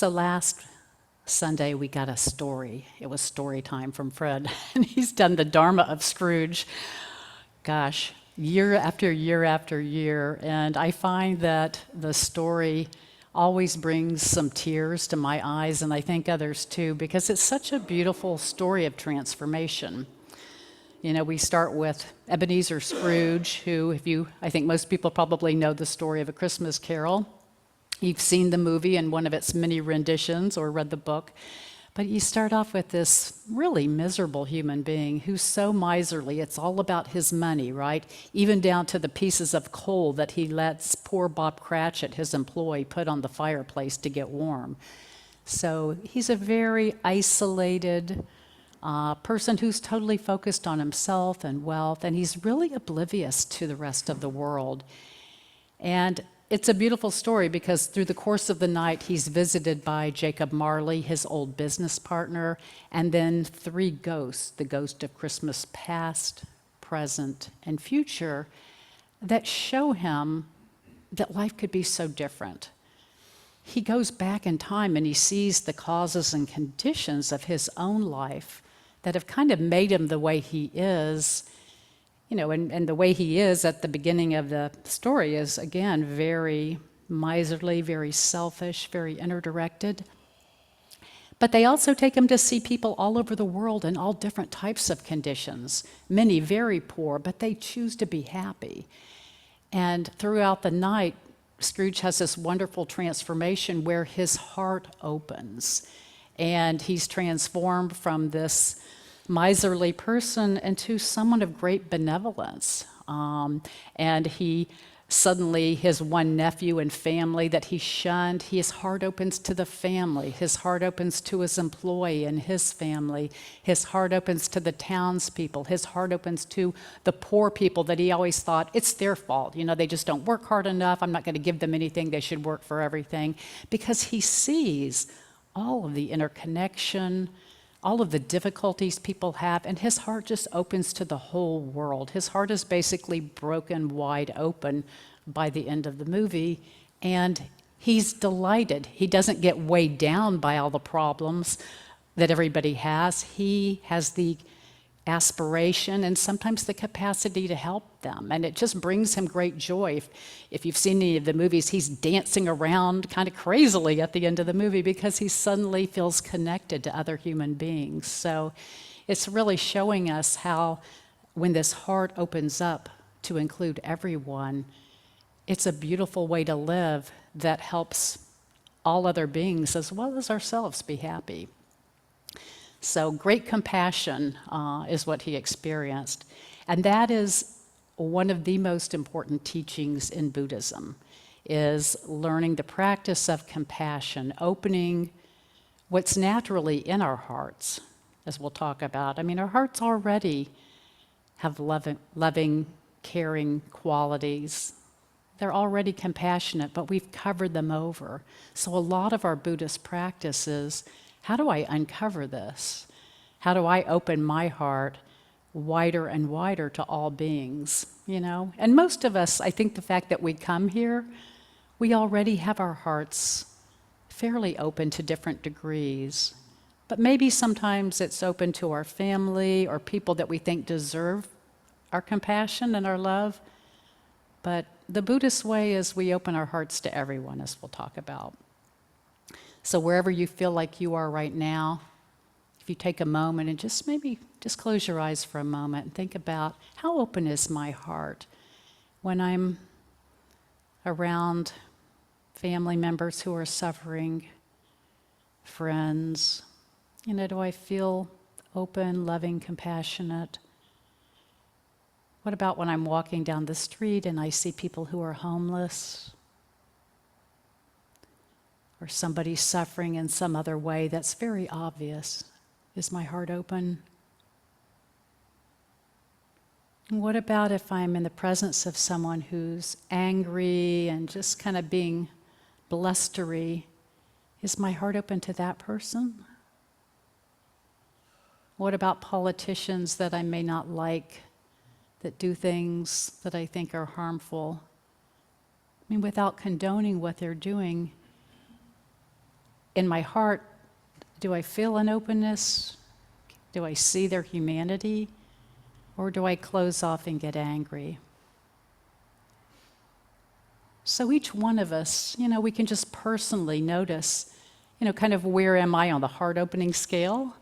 So last Sunday we got a story. It was story time from Fred, and he's done the Dharma of Scrooge, gosh, year after year after year. And I find that the story always brings some tears to my eyes, and I think others too, because it's such a beautiful story of transformation. You know, we start with Ebenezer Scrooge, who, I think most people probably know the story of A Christmas Carol. You've seen the movie in one of its many renditions or read the book. But you start off with this really miserable human being who's so miserly. It's all about his money, right? Even down to the pieces of coal that he lets poor Bob Cratchit, his employee, put on the fireplace to get warm. So he's a very isolated person who's totally focused on himself and wealth, and he's really oblivious to the rest of the world. And it's a beautiful story because through the course of the night, he's visited by Jacob Marley, his old business partner, and then three ghosts, the ghost of Christmas past, present, and future, that show him that life could be so different. He goes back in time and he sees the causes and conditions of his own life that have kind of made him the way he is. You know, and the way he is at the beginning of the story is, again, very miserly, very selfish, very inner-directed. But they also take him to see people all over the world in all different types of conditions, many very poor, but they choose to be happy. And throughout the night, Scrooge has this wonderful transformation where his heart opens, and he's transformed from this miserly person into someone of great benevolence. And he suddenly, his one nephew and family that he shunned, his heart opens to the family. His heart opens to his employee and his family. His heart opens to the townspeople. His heart opens to the poor people that he always thought, it's their fault. You know, they just don't work hard enough. I'm not going to give them anything. They should work for everything. Because he sees all of the interconnection, all of the difficulties people have, and his heart just opens to the whole world. His heart is basically broken wide open by the end of the movie, and he's delighted. He doesn't get weighed down by all the problems that everybody has. He has the aspiration and sometimes the capacity to help them, and it just brings him great joy. If you've seen any of the movies, he's dancing around kind of crazily at the end of the movie because he suddenly feels connected to other human beings. So it's really showing us how when this heart opens up to include everyone, it's a beautiful way to live that helps all other beings as well as ourselves be happy. So great compassion is what he experienced. And that is one of the most important teachings in Buddhism, is learning the practice of compassion, opening what's naturally in our hearts, as we'll talk about. I mean, our hearts already have loving, caring qualities. They're already compassionate, but we've covered them over. So a lot of our Buddhist practice is, how do I uncover this? How do I open my heart wider and wider to all beings, you know? And most of us, I think the fact that we come here, we already have our hearts fairly open to different degrees. But maybe sometimes it's open to our family or people that we think deserve our compassion and our love. But the Buddhist way is we open our hearts to everyone, as we'll talk about. So wherever you feel like you are right now, if you take a moment and just close your eyes for a moment and think about, how open is my heart when I'm around family members who are suffering, friends? You know, do I feel open, loving, compassionate? What about when I'm walking down the street and I see people who are homeless? Or somebody suffering in some other way that's very obvious? Is my heart open? And what about if I'm in the presence of someone who's angry and just kind of being blustery? Is my heart open to that person? What about politicians that I may not like, that do things that I think are harmful? I mean, without condoning what they're doing, in my heart, do I feel an openness? Do I see their humanity? Or do I close off and get angry? So each one of us, we can just personally notice, kind of where am I on the heart opening scale?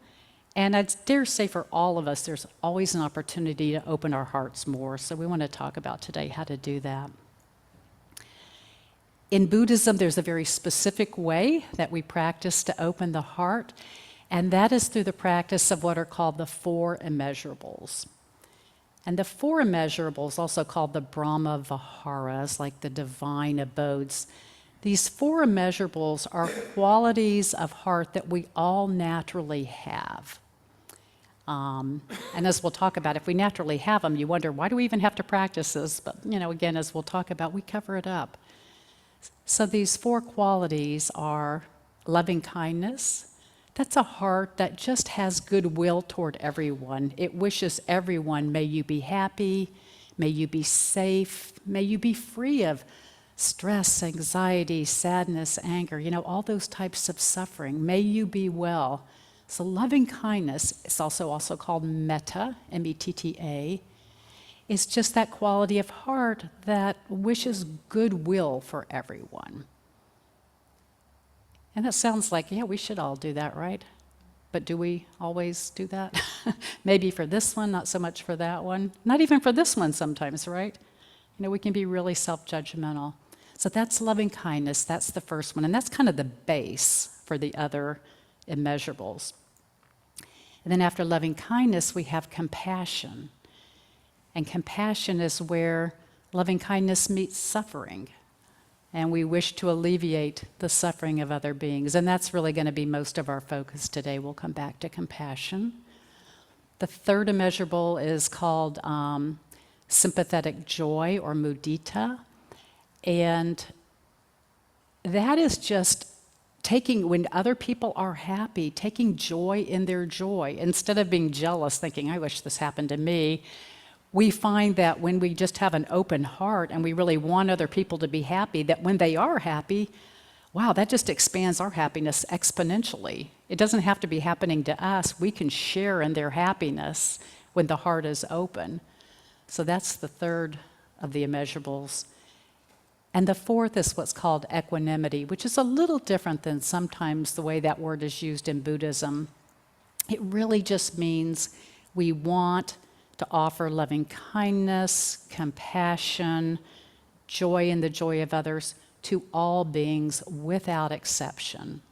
And I'd dare say for all of us, there's always an opportunity to open our hearts more. So we want to talk about today how to do that. In Buddhism, there's a very specific way that we practice to open the heart, and that is through the practice of what are called the four immeasurables. And the four immeasurables, also called the Brahma Viharas, like the divine abodes, these four immeasurables are qualities of heart that we all naturally have. And as we'll talk about, if we naturally have them, you wonder, why do we even have to practice this? But, again, as we'll talk about, we cover it up. So these four qualities are loving kindness. That's a heart that just has goodwill toward everyone. It wishes everyone, may you be happy, may you be safe, may you be free of stress, anxiety, sadness, anger, all those types of suffering. May you be well. So loving kindness is also called metta, M-E-T-T-A. It's just that quality of heart that wishes goodwill for everyone. And that sounds like, yeah, we should all do that, right? But do we always do that? Maybe for this one, not so much for that one. Not even for this one sometimes, right? We can be really self-judgmental. So that's loving kindness. That's the first one. And that's kind of the base for the other immeasurables. And then after loving kindness, we have compassion. And compassion is where loving kindness meets suffering. And we wish to alleviate the suffering of other beings. And that's really going to be most of our focus today. We'll come back to compassion. The third immeasurable is called sympathetic joy, or mudita. And that is just taking, when other people are happy, taking joy in their joy. Instead of being jealous, thinking, I wish this happened to me, we find that when we just have an open heart and we really want other people to be happy, that when they are happy, wow, that just expands our happiness exponentially. It doesn't have to be happening to us. We can share in their happiness when the heart is open. So that's the third of the immeasurables. And the fourth is what's called equanimity, which is a little different than sometimes the way that word is used in Buddhism. It really just means we want to offer loving kindness, compassion, joy in the joy of others to all beings without exception.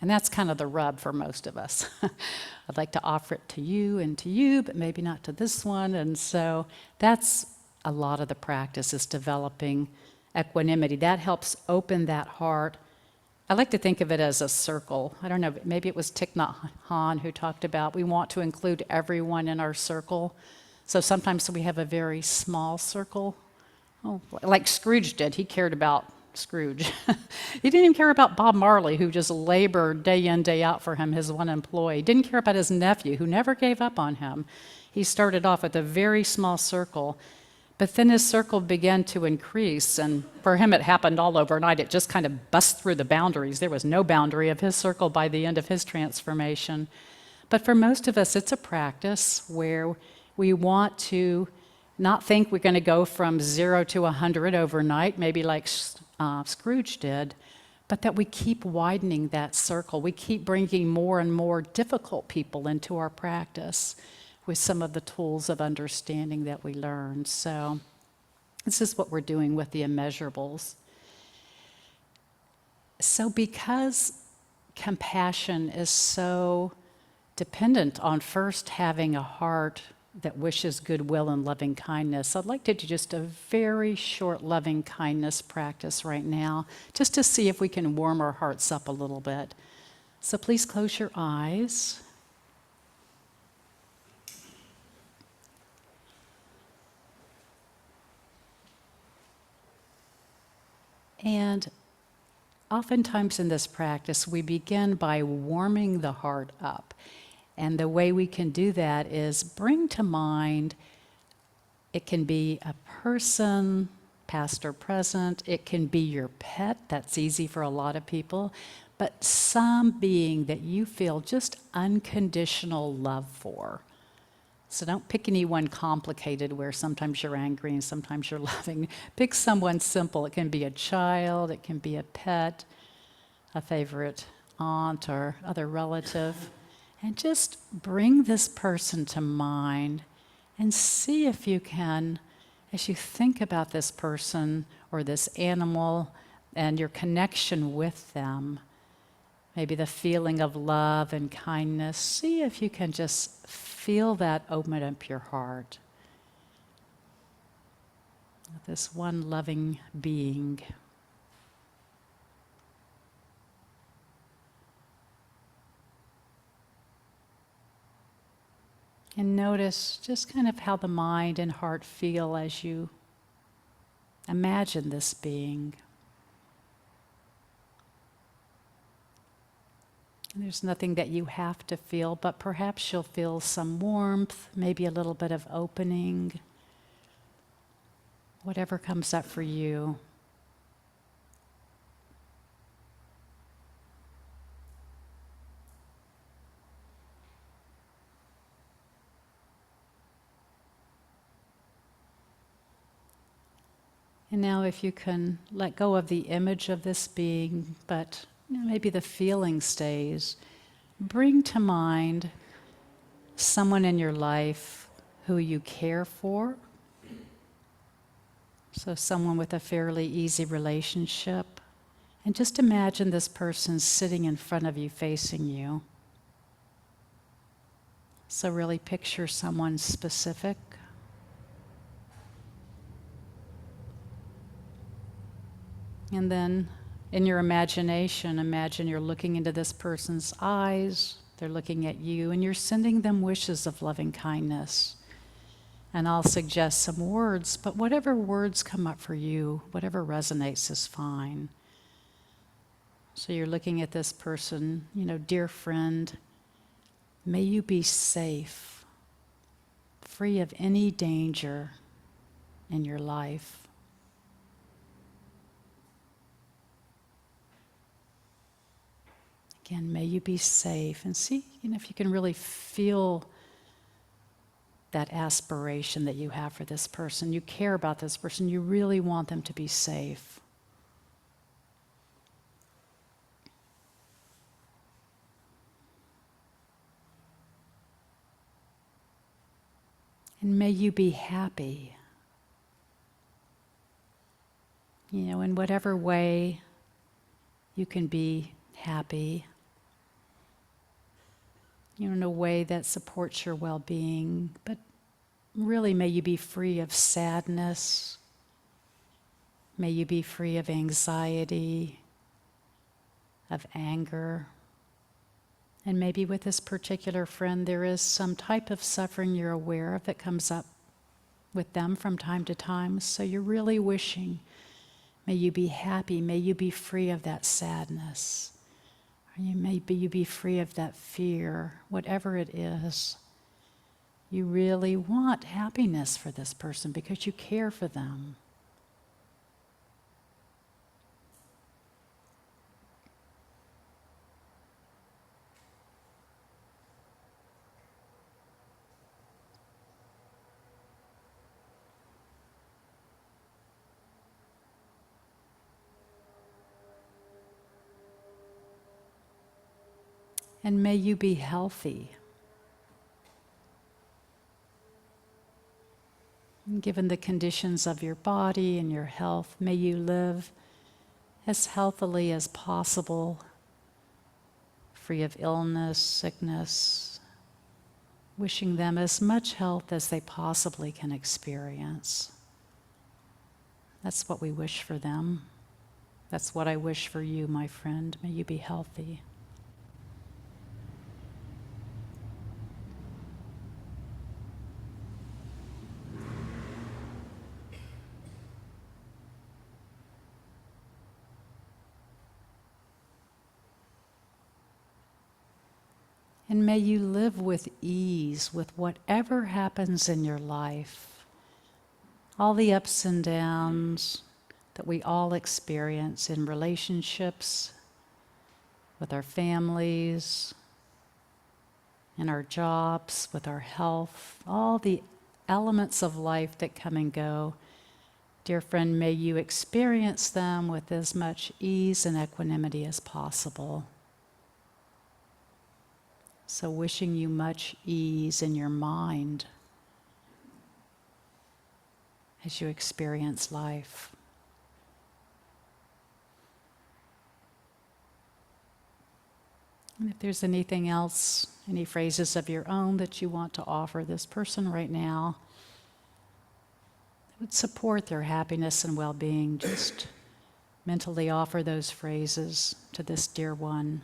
And that's kind of the rub for most of us. I'd like to offer it to you, but maybe not to this one. And so that's a lot of the practice, is developing equanimity. That helps open that heart. I like to think of it as a circle. I don't know, maybe it was Thich Nhat Hanh who talked about we want to include everyone in our circle. So sometimes we have a very small circle. Oh, like Scrooge did. He cared about Scrooge. He didn't even care about Bob Marley, who just labored day in, day out for him, his one employee. He didn't care about his nephew, who never gave up on him. He started off with a very small circle, but then his circle began to increase, and for him it happened all overnight. It just kind of bust through the boundaries. There was no boundary of his circle by the end of his transformation. But for most of us, it's a practice where we want to not think we're going to go from 0 to 100 overnight, maybe like Scrooge did, but that we keep widening that circle. We keep bringing more and more difficult people into our practice with some of the tools of understanding that we learn. So this is what we're doing with the immeasurables. So because compassion is so dependent on first having a heart that wishes goodwill and loving kindness, I'd like to do just a very short loving kindness practice right now, just to see if we can warm our hearts up a little bit. So please close your eyes. And oftentimes in this practice, we begin by warming the heart up. And the way we can do that is bring to mind, it can be a person, past or present, it can be your pet, that's easy for a lot of people, but some being that you feel just unconditional love for. So don't pick anyone complicated where sometimes you're angry and sometimes you're loving. Pick someone simple. It can be a child, it can be a pet, a favorite aunt or other relative. And just bring this person to mind and see if you can, as you think about this person or this animal and your connection with them, maybe the feeling of love and kindness, see if you can just feel that open up your heart. This one loving being. And notice just kind of how the mind and heart feel as you imagine this being. And there's nothing that you have to feel, but perhaps you'll feel some warmth, maybe a little bit of opening, whatever comes up for you. And now if you can let go of the image of this being, but maybe the feeling stays, bring to mind someone in your life who you care for. So someone with a fairly easy relationship. And just imagine this person sitting in front of you, facing you. So really picture someone specific. And then in your imagination, imagine you're looking into this person's eyes, they're looking at you, and you're sending them wishes of loving kindness. And I'll suggest some words, but whatever words come up for you, whatever resonates is fine. So you're looking at this person, dear friend, may you be safe, free of any danger in your life. Again, may you be safe. And see, if you can really feel that aspiration that you have for this person. You care about this person. You really want them to be safe. And may you be happy. In whatever way you can be happy. In a way that supports your well-being, but really may you be free of sadness. May you be free of anxiety, of anger. And maybe with this particular friend, there is some type of suffering you're aware of that comes up with them from time to time. So you're really wishing, may you be happy, may you be free of that sadness. Maybe you be free of that fear, whatever it is. You really want happiness for this person because you care for them. And may you be healthy. And given the conditions of your body and your health, may you live as healthily as possible, free of illness, sickness, wishing them as much health as they possibly can experience. That's what we wish for them. That's what I wish for you, my friend. May you be healthy. And may you live with ease with whatever happens in your life. All the ups and downs that we all experience in relationships, with our families, in our jobs, with our health, all the elements of life that come and go. Dear friend, may you experience them with as much ease and equanimity as possible. So wishing you much ease in your mind as you experience life. And if there's anything else, any phrases of your own that you want to offer this person right now that would support their happiness and well-being, just mentally offer those phrases to this dear one.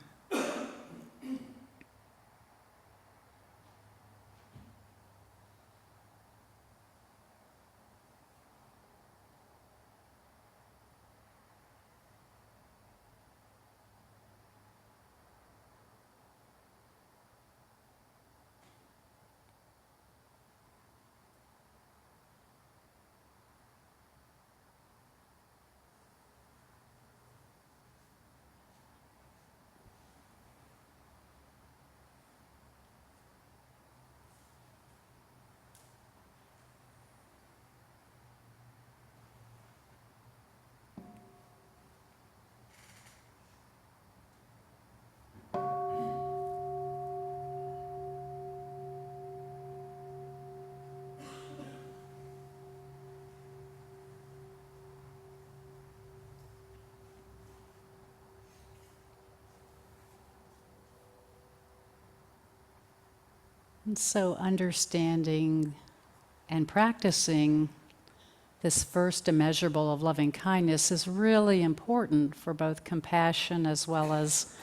And so understanding and practicing this first immeasurable of loving kindness is really important for both compassion as well as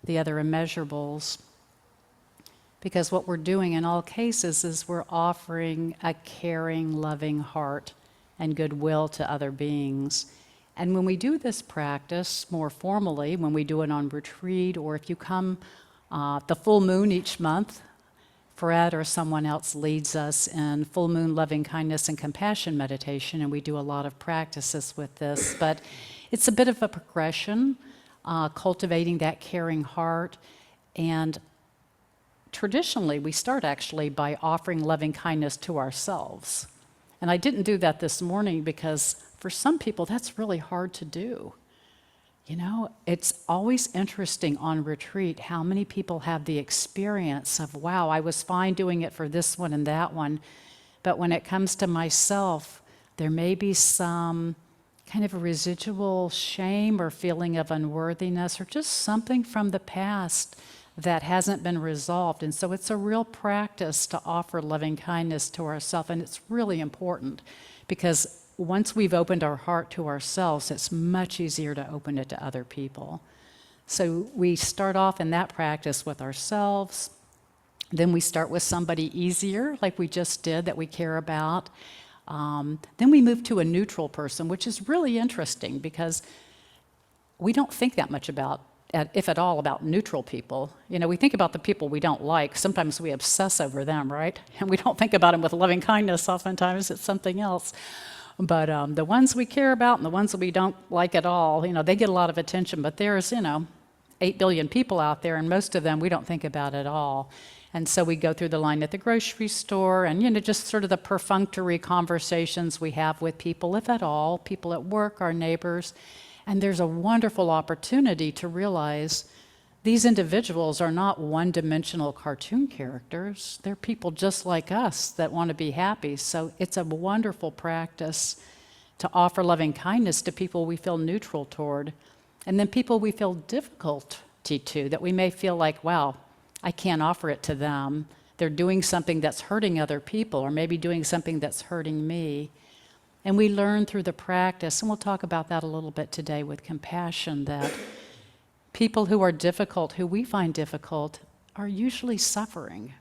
the other immeasurables. Because what we're doing in all cases is we're offering a caring, loving heart and goodwill to other beings. And when we do this practice more formally, when we do it on retreat, or if you come the full moon each month, Fred or someone else leads us in full moon loving kindness and compassion meditation, and we do a lot of practices with this. But it's a bit of a progression, cultivating that caring heart. And traditionally, we start actually by offering loving kindness to ourselves. And I didn't do that this morning because for some people, that's really hard to do. You know, it's always interesting on retreat how many people have the experience of, wow, I was fine doing it for this one and that one, but when it comes to myself, there may be some kind of a residual shame or feeling of unworthiness or just something from the past that hasn't been resolved. And so it's a real practice to offer loving kindness to ourselves, and it's really important because once we've opened our heart to ourselves, it's much easier to open it to other people. So we start off in that practice with ourselves. Then we start with somebody easier, like we just did, that we care about. Then we move to a neutral person, which is really interesting because we don't think that much about, if at all, about neutral people. You know, we think about the people we don't like. Sometimes we obsess over them, right? And we don't think about them with loving kindness. Oftentimes it's something else. But the ones we care about and the ones that we don't like at all, you know, they get a lot of attention. But there's, 8 billion people out there, and most of them we don't think about at all. And so we go through the line at the grocery store and, just sort of the perfunctory conversations we have with people, if at all, people at work, our neighbors. And there's a wonderful opportunity to realize these individuals are not one-dimensional cartoon characters. They're people just like us that want to be happy. So it's a wonderful practice to offer loving kindness to people we feel neutral toward. And then people we feel difficulty to, that we may feel like, wow, I can't offer it to them. They're doing something that's hurting other people, or maybe doing something that's hurting me. And we learn through the practice, and we'll talk about that a little bit today with compassion, that people who are difficult, who we find difficult, are usually suffering.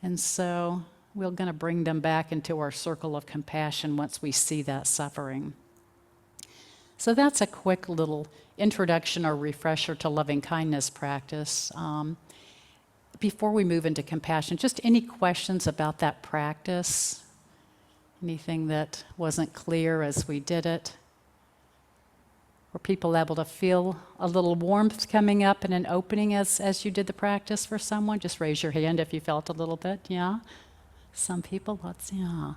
And so we're going to bring them back into our circle of compassion once we see that suffering. So that's a quick little introduction or refresher to loving kindness practice. Before we move into compassion, just any questions about that practice? Anything that wasn't clear as we did it? Were people able to feel a little warmth coming up and an opening as you did the practice for someone? Just raise your hand if you felt a little bit, yeah? Some people, yeah.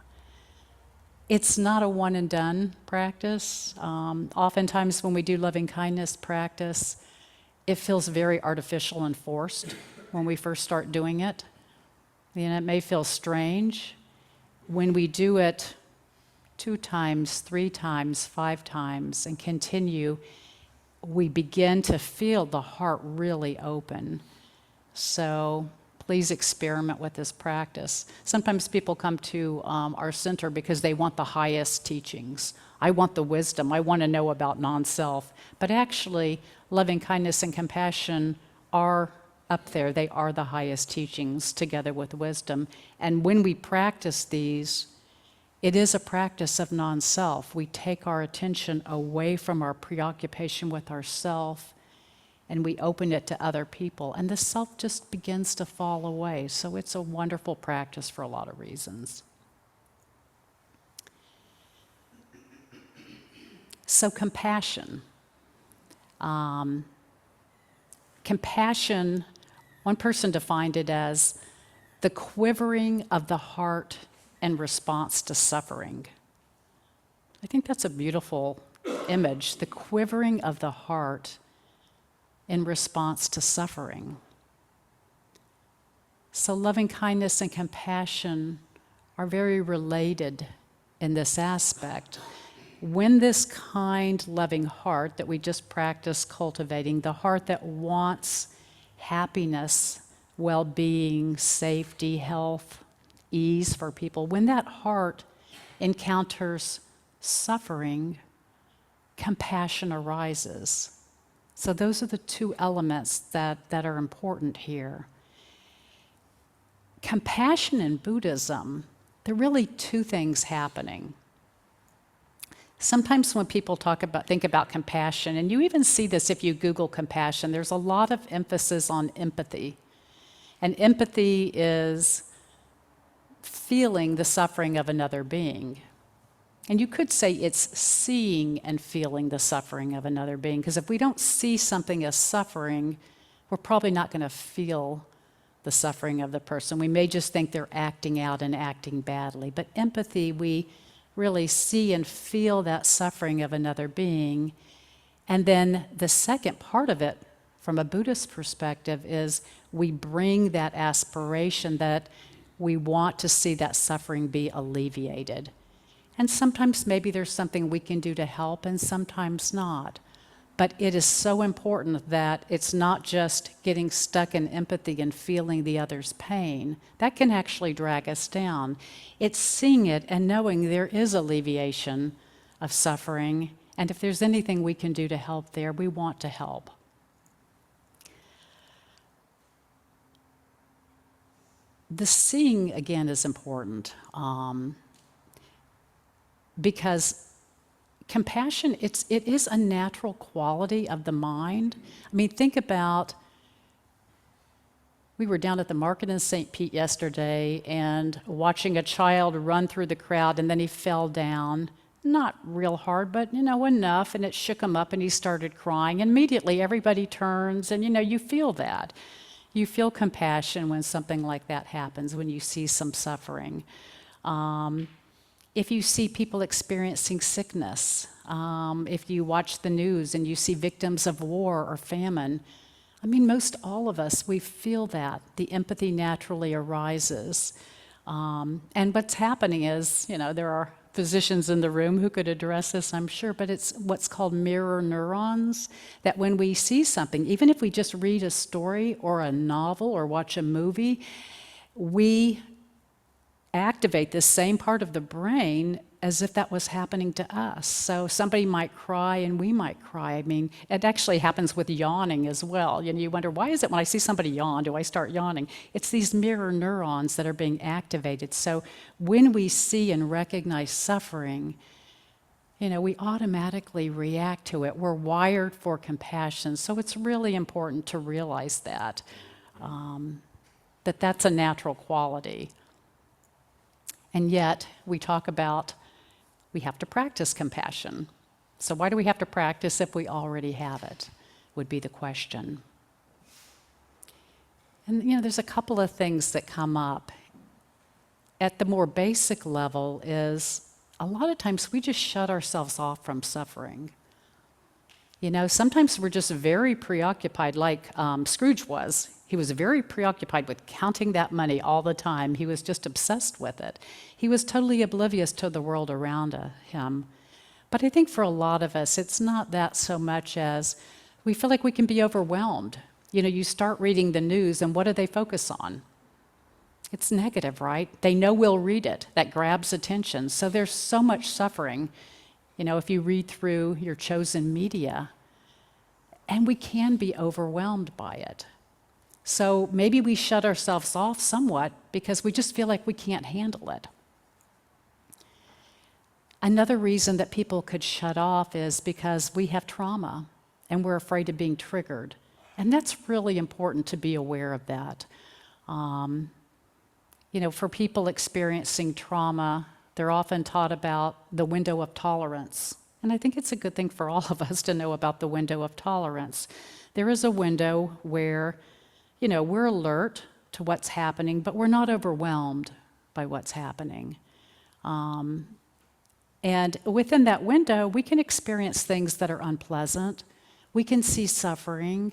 It's not a one and done practice. Oftentimes when we do loving kindness practice, it feels very artificial and forced when we first start doing it. It may feel strange. When we do it 2 times, 3 times, 5 times, and continue, we begin to feel the heart really open. So please experiment with this practice. Sometimes people come to our center because they want the highest teachings. I want the wisdom. I want to know about non-self. But actually, loving kindness and compassion are up there. They are the highest teachings together with wisdom. And when we practice these, it is a practice of non-self. We take our attention away from our preoccupation with ourself, and we open it to other people, and the self just begins to fall away. So it's a wonderful practice for a lot of reasons. So compassion. Compassion, one person defined it as the quivering of the heart in response to suffering. I think that's a beautiful image, the quivering of the heart in response to suffering. So loving kindness and compassion are very related in this aspect. When this kind, loving heart that we just practiced cultivating, the heart that wants happiness, well-being, safety, health, ease for people, when that heart encounters suffering, compassion arises. So those are the 2 elements that are important here. Compassion in Buddhism, there are really 2 things happening. Sometimes when people think about compassion, and you even see this if you Google compassion, there's a lot of emphasis on empathy. And empathy is feeling the suffering of another being. And you could say it's seeing and feeling the suffering of another being, because if we don't see something as suffering, we're probably not going to feel the suffering of the person. We may just think they're acting out and acting badly. But empathy, we really see and feel that suffering of another being. And then the second part of it, from a Buddhist perspective, is we bring that aspiration that we want to see that suffering be alleviated. And sometimes maybe there's something we can do to help, and sometimes not. But it is so important that it's not just getting stuck in empathy and feeling the other's pain. That can actually drag us down. It's seeing it and knowing there is alleviation of suffering, and if there's anything we can do to help there, we want to help. The seeing, again, is important. Because compassion, it is a natural quality of the mind. I mean, think about, we were down at the market in St. Pete yesterday and watching a child run through the crowd, and then he fell down. Not real hard, but enough, and it shook him up and he started crying. Immediately everybody turns, and you feel that. You feel compassion when something like that happens, when you see some suffering. If you see people experiencing sickness, if you watch the news and you see victims of war or famine, I mean, most all of us, we feel that. The empathy naturally arises. And what's happening is, there are physicians in the room who could address this, I'm sure, but it's what's called mirror neurons, that when we see something, even if we just read a story or a novel or watch a movie, we activate this same part of the brain as if that was happening to us. So somebody might cry and we might cry. I mean, it actually happens with yawning as well. You wonder, why is it when I see somebody yawn, do I start yawning? It's these mirror neurons that are being activated. So when we see and recognize suffering, we automatically react to it. We're wired for compassion. So it's really important to realize that, that's a natural quality. And yet, we talk about we have to practice compassion. So why do we have to practice if we already have it, would be the question. And there's a couple of things that come up. At the more basic level is a lot of times we just shut ourselves off from suffering. Sometimes we're just very preoccupied, like Scrooge was. He was very preoccupied with counting that money all the time. He was just obsessed with it. He was totally oblivious to the world around him. But I think for a lot of us, it's not that so much as we feel like we can be overwhelmed. You start reading the news, and what do they focus on? It's negative, right? They know we'll read it. That grabs attention. So there's so much suffering, if you read through your chosen media, and we can be overwhelmed by it. So maybe we shut ourselves off somewhat because we just feel like we can't handle it. Another reason that people could shut off is because we have trauma and we're afraid of being triggered. And that's really important to be aware of that. For people experiencing trauma, they're often taught about the window of tolerance. And I think it's a good thing for all of us to know about the window of tolerance. There is a window where, we're alert to what's happening, but we're not overwhelmed by what's happening. And within that window, we can experience things that are unpleasant. We can see suffering.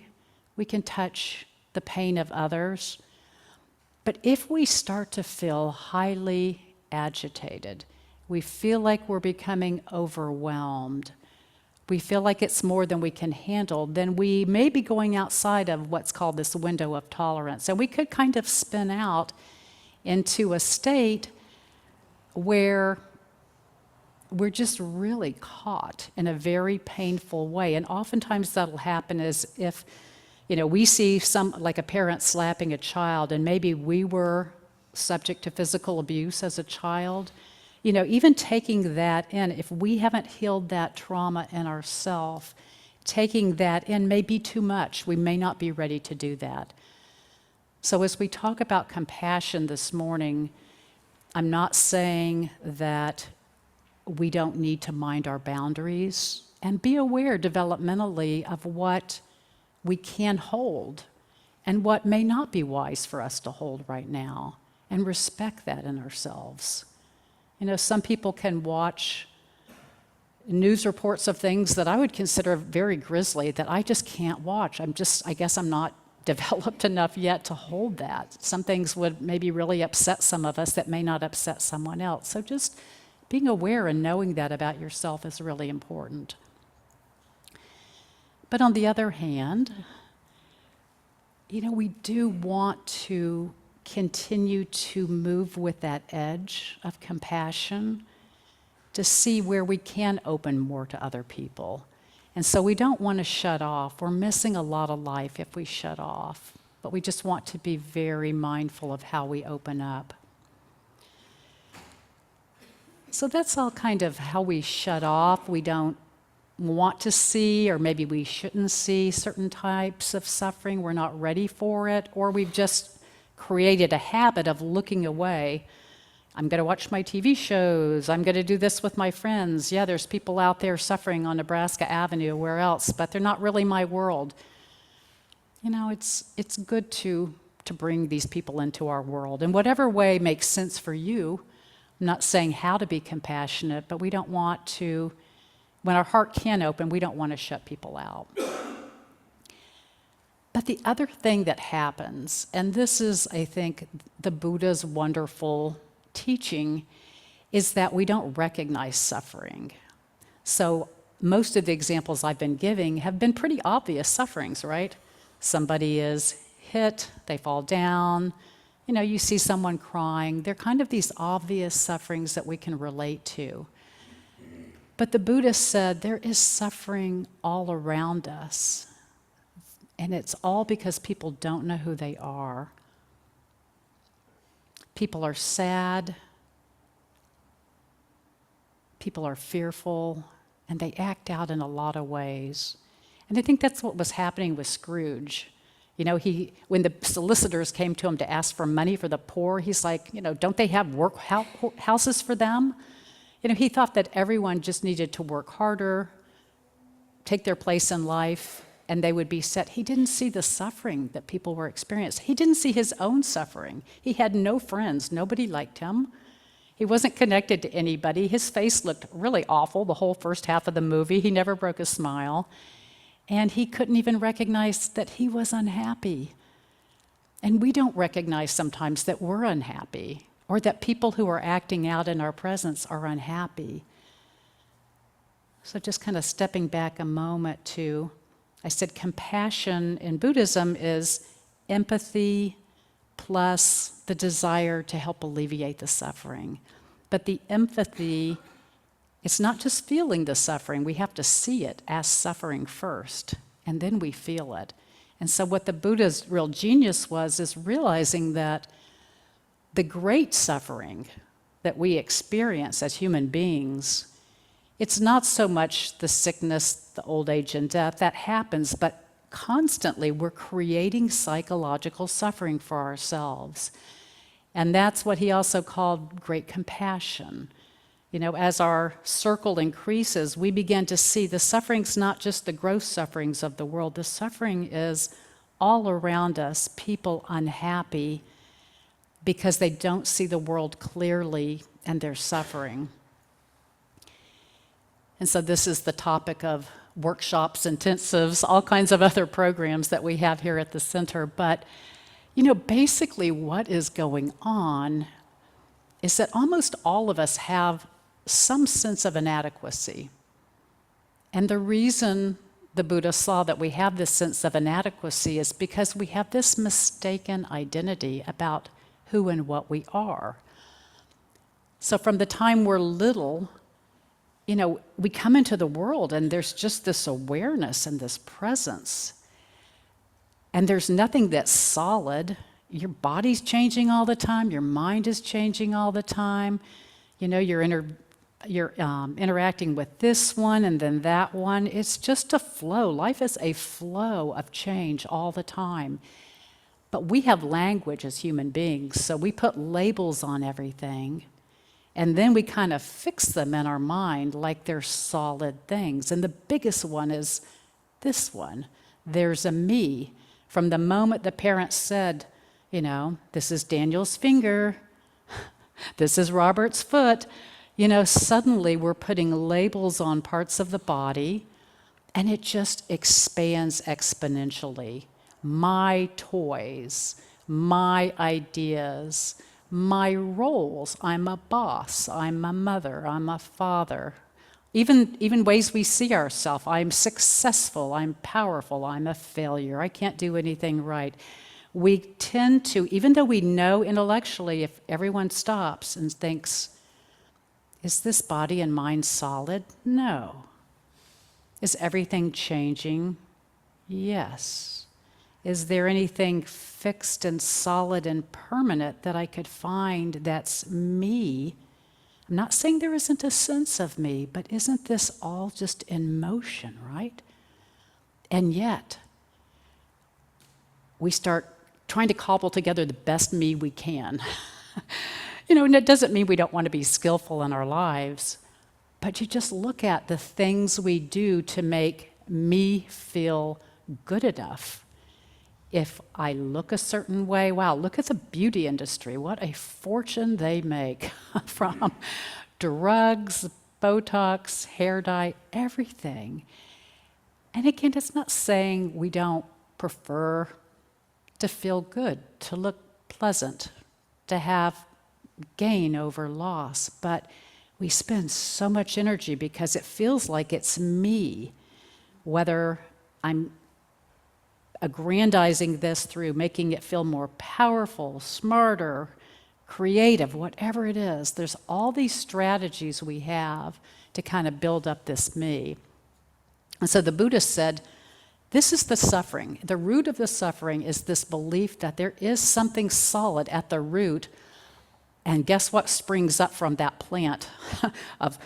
We can touch the pain of others. But if we start to feel highly agitated, we feel like we're becoming overwhelmed, we feel like it's more than we can handle, then we may be going outside of what's called this window of tolerance. And we could kind of spin out into a state where we're just really caught in a very painful way. And oftentimes that'll happen is if, we see like a parent slapping a child, and maybe we were subject to physical abuse as a child. Even taking that in, if we haven't healed that trauma in ourselves, taking that in may be too much. We may not be ready to do that. So as we talk about compassion this morning, I'm not saying that we don't need to mind our boundaries and be aware developmentally of what we can hold and what may not be wise for us to hold right now, and respect that in ourselves. Some people can watch news reports of things that I would consider very grisly that I just can't watch. I guess I'm not developed enough yet to hold that. Some things would maybe really upset some of us that may not upset someone else. So just being aware and knowing that about yourself is really important. But on the other hand, we do want to continue to move with that edge of compassion to see where we can open more to other people. And so we don't want to shut off. We're missing a lot of life if we shut off, but we just want to be very mindful of how we open up. So that's all kind of how we shut off. We don't want to see, or maybe we shouldn't see certain types of suffering. We're not ready for it, or we've just created a habit of looking away. I'm going to watch my TV shows. I'm going to do this with my friends. Yeah, there's people out there suffering on Nebraska Avenue, where else, but they're not really my world. It's good to bring these people into our world in whatever way makes sense for you. I'm not saying how to be compassionate, but we don't want to, when our heart can open, we don't want to shut people out. But the other thing that happens, and this is, I think, the Buddha's wonderful teaching, is that we don't recognize suffering. So most of the examples I've been giving have been pretty obvious sufferings, right? Somebody is hit, they fall down, you see someone crying. They're kind of these obvious sufferings that we can relate to. But the Buddha said there is suffering all around us. And it's all because people don't know who they are. People are sad. People are fearful. And they act out in a lot of ways. And I think that's what was happening with Scrooge. When the solicitors came to him to ask for money for the poor, he's like, don't they have houses for them? He thought that everyone just needed to work harder, take their place in life and they would be set. He didn't see the suffering that people were experiencing. He didn't see his own suffering. He had no friends. Nobody liked him. He wasn't connected to anybody. His face looked really awful the whole first half of the movie. He never broke a smile. And he couldn't even recognize that he was unhappy. And we don't recognize sometimes that we're unhappy or that people who are acting out in our presence are unhappy. So just kind of stepping back a moment to, I said compassion in Buddhism is empathy plus the desire to help alleviate the suffering. But the empathy, it's not just feeling the suffering. We have to see it as suffering first, and then we feel it. And so what the Buddha's real genius was is realizing that the great suffering that we experience as human beings, it's not so much the sickness, the old age and death, that happens, but constantly we're creating psychological suffering for ourselves. And that's what he also called great compassion. You know, as our circle increases, we begin to see the suffering's not just the gross sufferings of the world. The suffering is all around us, people unhappy because they don't see the world clearly and they're suffering. And so this is the topic of workshops, intensives, all kinds of other programs that we have here at the center. But, you know, basically what is going on is that almost all of us have some sense of inadequacy. And the reason the Buddha saw that we have this sense of inadequacy is because we have this mistaken identity about who and what we are. So from the time we're little, you know, we come into the world and there's just this awareness and this presence. And there's nothing that's solid. Your body's changing all the time. Your mind is changing all the time. You know, you're interacting with this one and then that one. It's just a flow. Life is a flow of change all the time. But we have language as human beings, so we put labels on everything. And then we kind of fix them in our mind like they're solid things. And the biggest one is this one. There's a me. From the moment the parents said, you know, this is Daniel's finger, this is Robert's foot, you know, suddenly we're putting labels on parts of the body and it just expands exponentially. My toys, my ideas, my roles. I'm a boss, I'm a mother, I'm a father. Even ways we see ourselves. I'm successful, I'm powerful, I'm a failure, I can't do anything right. We tend to, even though we know intellectually, if everyone stops and thinks, is this body and mind solid? No. Is everything changing? Yes. Is there anything fixed and solid and permanent that I could find that's me? I'm not saying there isn't a sense of me, but isn't this all just in motion, right? And yet, we start trying to cobble together the best me we can. You know, and it doesn't mean we don't want to be skillful in our lives, but you just look at the things we do to make me feel good enough. If I look a certain way, wow, look at the beauty industry. What a fortune they make from drugs, Botox, hair dye, everything. And again, it's not saying we don't prefer to feel good, to look pleasant, to have gain over loss, but we spend so much energy because it feels like it's me, whether I'm aggrandizing this through making it feel more powerful, smarter, creative, whatever it is. There's all these strategies we have to kind of build up this me. And so the Buddhist said, this is the suffering. The root of the suffering is this belief that there is something solid at the root. And guess what springs up from that plant of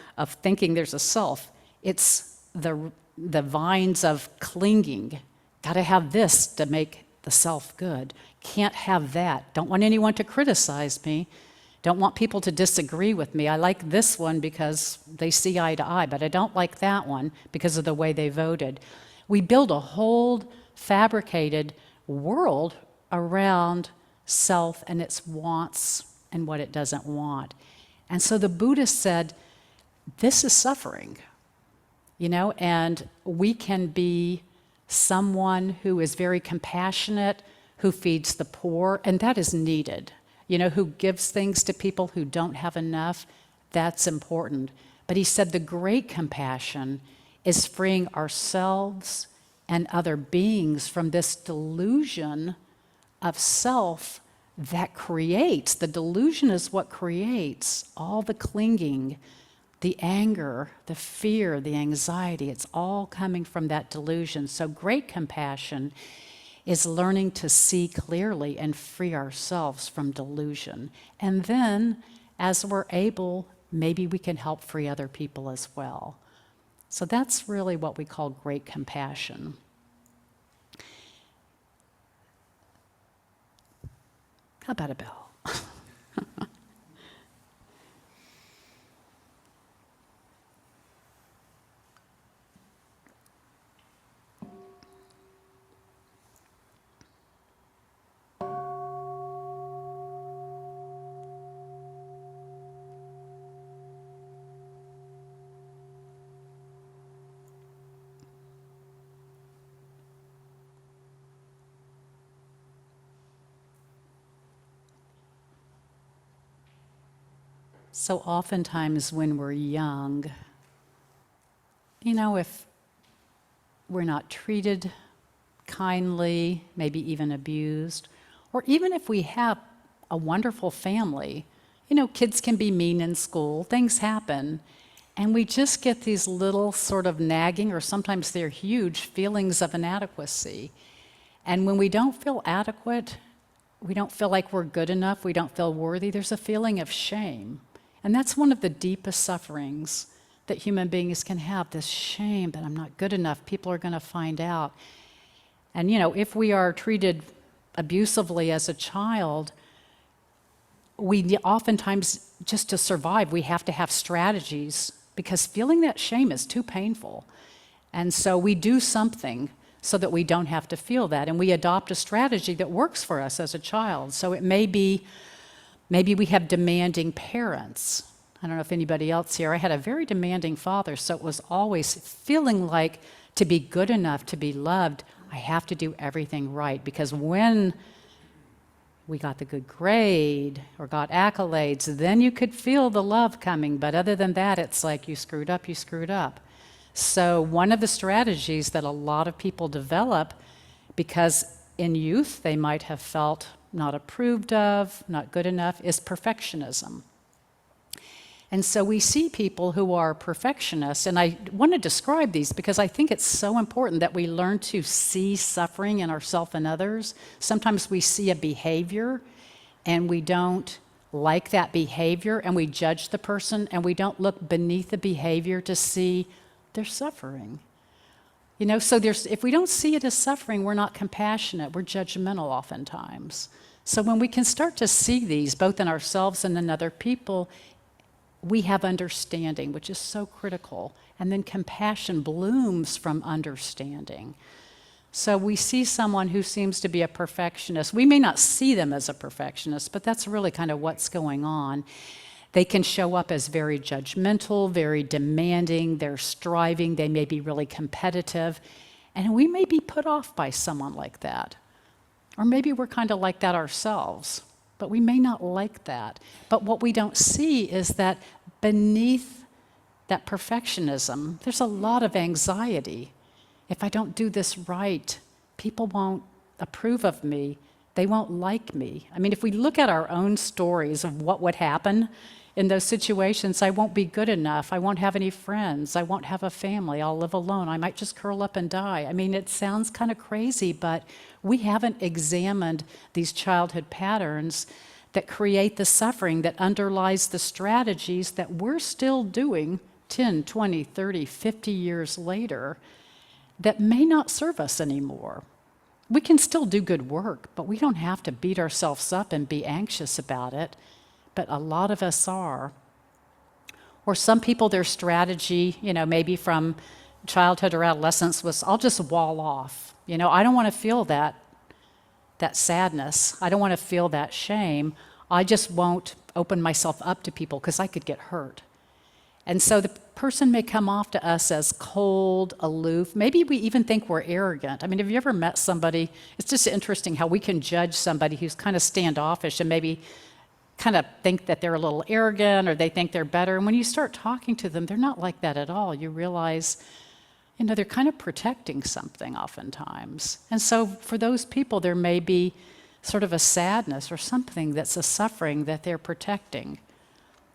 thinking there's a self? It's the vines of clinging. Got to have this to make the self good. Can't have that. Don't want anyone to criticize me Don't want people to disagree with me. I like this one because they see eye to eye, but I don't like that one because of the way they voted. We build a whole fabricated world around self and its wants and what it doesn't want. And so the Buddhist said, this is suffering, and we can be someone who is very compassionate, who feeds the poor, and that is needed. Who gives things to people who don't have enough, that's important. But he said the great compassion is freeing ourselves and other beings from this delusion of self that creates. The delusion is what creates all the clinging, the anger, the fear, the anxiety. It's all coming from that delusion. So great compassion is learning to see clearly and free ourselves from delusion. And then, as we're able, maybe we can help free other people as well. So that's really what we call great compassion. How about a bell? So oftentimes when we're young, if we're not treated kindly, maybe even abused, or even if we have a wonderful family, kids can be mean in school, things happen, and we just get these little sort of nagging, or sometimes they're huge, feelings of inadequacy. And when we don't feel adequate, we don't feel like we're good enough, we don't feel worthy, there's a feeling of shame. And that's one of the deepest sufferings that human beings can have, this shame that I'm not good enough, people are going to find out. And if we are treated abusively as a child, we oftentimes, just to survive, we have to have strategies because feeling that shame is too painful. And so we do something so that we don't have to feel that. And we adopt a strategy that works for us as a child. So it may be, maybe we have demanding parents. I don't know if anybody else here, I had a very demanding father, so it was always feeling like to be good enough, to be loved, I have to do everything right. Because when we got the good grade or got accolades, then you could feel the love coming. But other than that, it's like you screwed up, you screwed up. So one of the strategies that a lot of people develop, because in youth they might have felt not approved of, not good enough, is perfectionism. And so we see people who are perfectionists, and I want to describe these because I think it's so important that we learn to see suffering in ourselves and others. Sometimes we see a behavior and we don't like that behavior and we judge the person and we don't look beneath the behavior to see they're suffering. So if we don't see it as suffering, we're not compassionate, we're judgmental oftentimes. So when we can start to see these, both in ourselves and in other people, we have understanding, which is so critical. And then compassion blooms from understanding. So we see someone who seems to be a perfectionist. We may not see them as a perfectionist, but that's really kind of what's going on. They can show up as very judgmental, very demanding, they're striving, they may be really competitive, and we may be put off by someone like that. Or maybe we're kind of like that ourselves, but we may not like that. But what we don't see is that beneath that perfectionism, there's a lot of anxiety. If I don't do this right, people won't approve of me. They won't like me. I mean, if we look at our own stories of what would happen in those situations, I won't be good enough. I won't have any friends. I won't have a family. I'll live alone. I might just curl up and die. I mean, it sounds kind of crazy, but we haven't examined these childhood patterns that create the suffering that underlies the strategies that we're still doing 10, 20, 30, 50 years later that may not serve us anymore. We can still do good work, but we don't have to beat ourselves up and be anxious about it but a lot of us are. Or some people, their strategy, maybe from childhood or adolescence was, I'll just wall off. I don't want to feel that sadness. I don't want to feel that shame. I just won't open myself up to people because I could get hurt. And so the person may come off to us as cold, aloof. Maybe we even think we're arrogant. I mean, have you ever met somebody? It's just interesting how we can judge somebody who's kind of standoffish and maybe kind of think that they're a little arrogant or they think they're better. And when you start talking to them, they're not like that at all. You realize, they're kind of protecting something oftentimes. And so for those people, there may be sort of a sadness or something that's a suffering that they're protecting.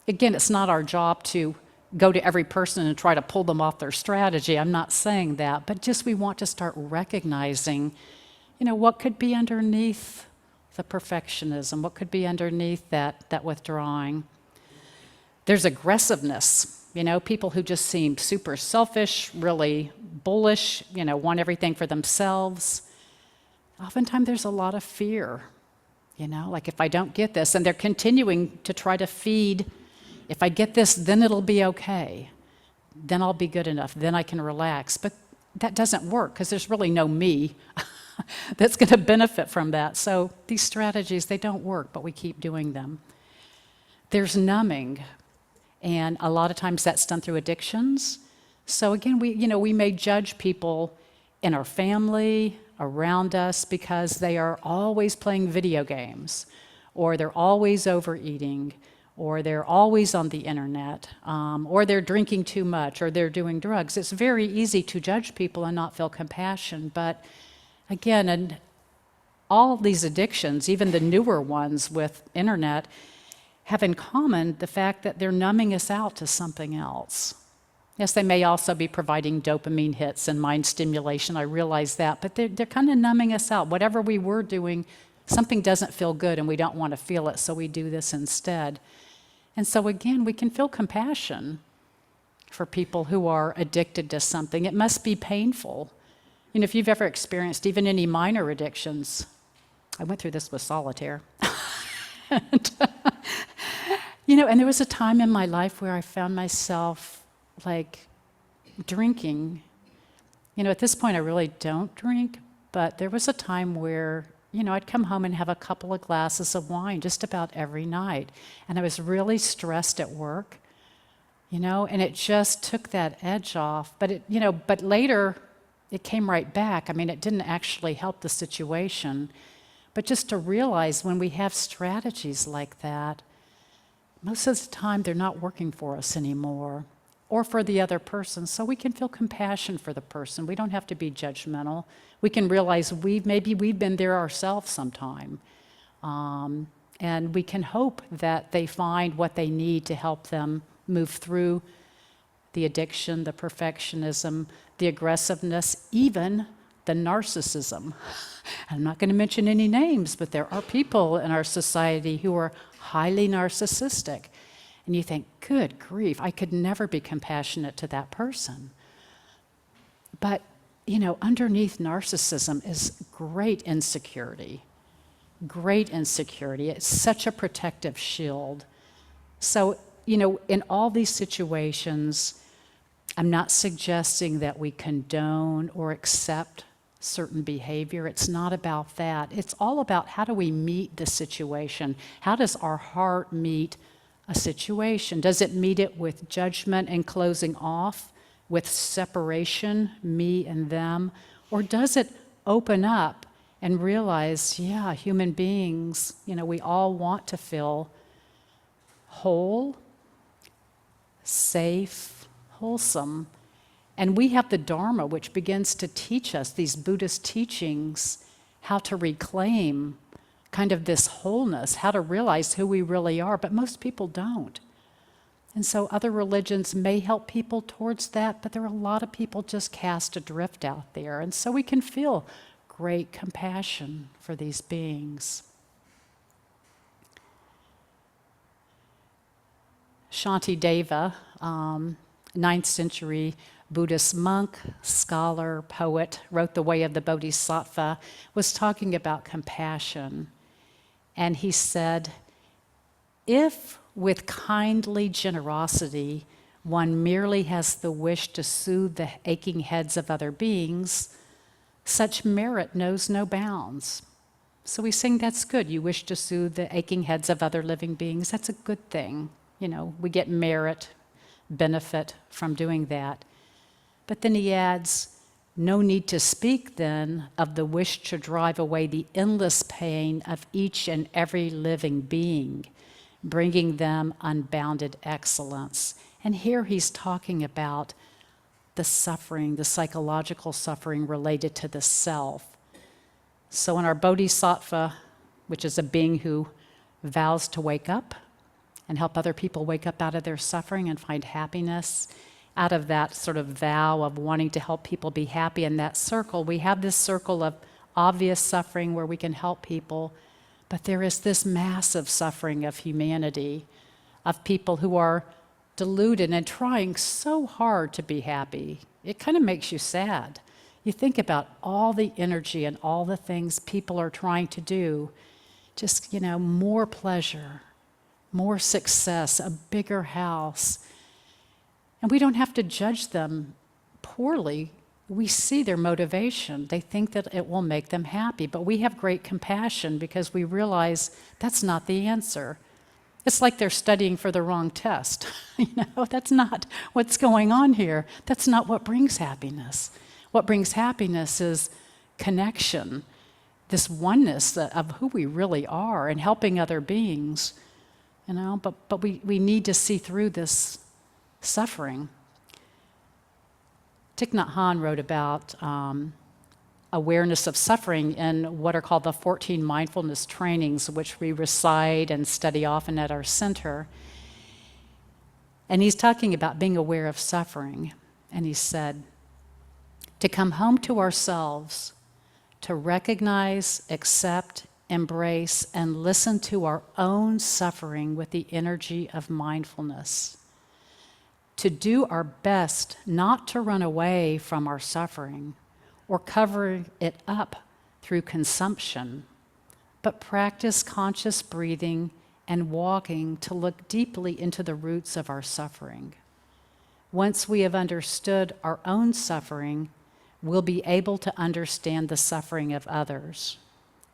Again, it's not our job to go to every person and try to pull them off their strategy. I'm not saying that, but just we want to start recognizing, what could be underneath the perfectionism, what could be underneath that withdrawing. There's aggressiveness, people who just seem super selfish, really bullish, want everything for themselves. Oftentimes there's a lot of fear, like if I don't get this, and they're continuing to try to feed, if I get this, then it'll be okay. Then I'll be good enough. Then I can relax. But that doesn't work because there's really no me that's going to benefit from that. So these strategies, they don't work, but we keep doing them. There's numbing, and a lot of times that's done through addictions. So again, we may judge people in our family, around us, because they are always playing video games, or they're always overeating, or they're always on the internet, or they're drinking too much, or they're doing drugs. It's very easy to judge people and not feel compassion. But again, and all these addictions, even the newer ones with internet, have in common the fact that they're numbing us out to something else. Yes, they may also be providing dopamine hits and mind stimulation, I realize that, but they're kind of numbing us out. Whatever we were doing, something doesn't feel good and we don't want to feel it, so we do this instead. And so again, we can feel compassion for people who are addicted to something. It must be painful. If you've ever experienced even any minor addictions, I went through this with solitaire. and there was a time in my life where I found myself drinking. At this point I really don't drink, but there was a time where I'd come home and have a couple of glasses of wine just about every night. And I was really stressed at work, and it just took that edge off. But but later it came right back. I mean, it didn't actually help the situation. But just to realize when we have strategies like that, most of the time they're not working for us anymore, or for the other person. So we can feel compassion for the person. We don't have to be judgmental. We can realize maybe we've been there ourselves sometime. And we can hope that they find what they need to help them move through the addiction, the perfectionism, the aggressiveness, even the narcissism. I'm not going to mention any names, but there are people in our society who are highly narcissistic. And you think, good grief, I could never be compassionate to that person. But, underneath narcissism is great insecurity. Great insecurity. It's such a protective shield. So, in all these situations, I'm not suggesting that we condone or accept certain behavior. It's not about that. It's all about how do we meet the situation? How does our heart meet a situation? Does it meet it with judgment and closing off, with separation, me and them? Or does it open up and realize, yeah, human beings, we all want to feel whole, safe, wholesome. And we have the Dharma, which begins to teach us, these Buddhist teachings, how to reclaim kind of this wholeness, how to realize who we really are, but most people don't. And so other religions may help people towards that, but there are a lot of people just cast adrift out there. And so we can feel great compassion for these beings. Shantideva, 9th century Buddhist monk, scholar, poet, wrote The Way of the Bodhisattva, was talking about compassion. And he said, If with kindly generosity one merely has the wish to soothe the aching heads of other beings, such merit knows no bounds. So we sing, that's good. You wish to soothe the aching heads of other living beings. That's a good thing. We get merit, benefit from doing that. But then he adds, no need to speak then of the wish to drive away the endless pain of each and every living being, bringing them unbounded excellence. And here he's talking about the suffering, the psychological suffering related to the self. So in our bodhisattva, which is a being who vows to wake up and help other people wake up out of their suffering and find happiness, out of that sort of vow of wanting to help people be happy in that circle, we have this circle of obvious suffering where we can help people, but there is this massive suffering of humanity, of people who are deluded and trying so hard to be happy. It kind of makes you sad. You think about all the energy and all the things people are trying to do, just, more pleasure, more success, a bigger house. And we don't have to judge them poorly. We see their motivation. They think that it will make them happy, but we have great compassion because we realize that's not the answer. It's like they're studying for the wrong test. That's not what's going on here. That's not what brings happiness. What brings happiness is connection, this oneness of who we really are and helping other beings, but we need to see through this suffering. Thich Nhat Hanh wrote about awareness of suffering in what are called the 14 mindfulness trainings, which we recite and study often at our center. And he's talking about being aware of suffering. And he said, to come home to ourselves, to recognize, accept, embrace, and listen to our own suffering with the energy of mindfulness. To do our best not to run away from our suffering or cover it up through consumption, but practice conscious breathing and walking to look deeply into the roots of our suffering. Once we have understood our own suffering, we'll be able to understand the suffering of others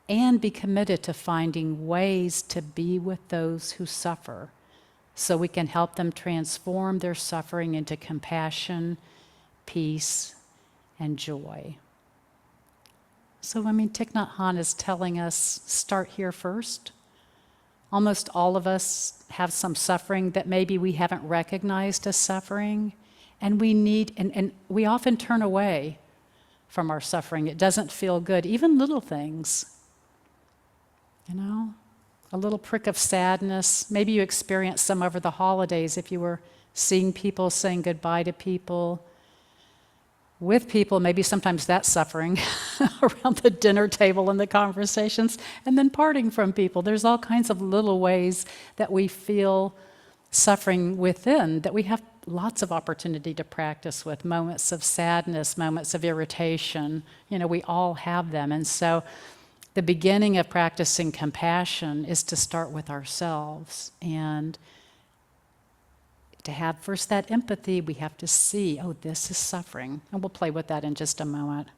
and be committed to finding ways to be with those who suffer so we can help them transform their suffering into compassion, peace, and joy. So, Thich Nhat Hanh is telling us, start here first. Almost all of us have some suffering that maybe we haven't recognized as suffering, and we often turn away from our suffering. It doesn't feel good, even little things. A little prick of sadness. Maybe you experienced some over the holidays if you were seeing people, saying goodbye to people. With people, maybe sometimes that's suffering around the dinner table and the conversations, and then parting from people. There's all kinds of little ways that we feel suffering within that we have lots of opportunity to practice with. Moments of sadness, moments of irritation, we all have them. And so the beginning of practicing compassion is to start with ourselves and to have first that empathy. We have to see, this is suffering. And we'll play with that in just a moment.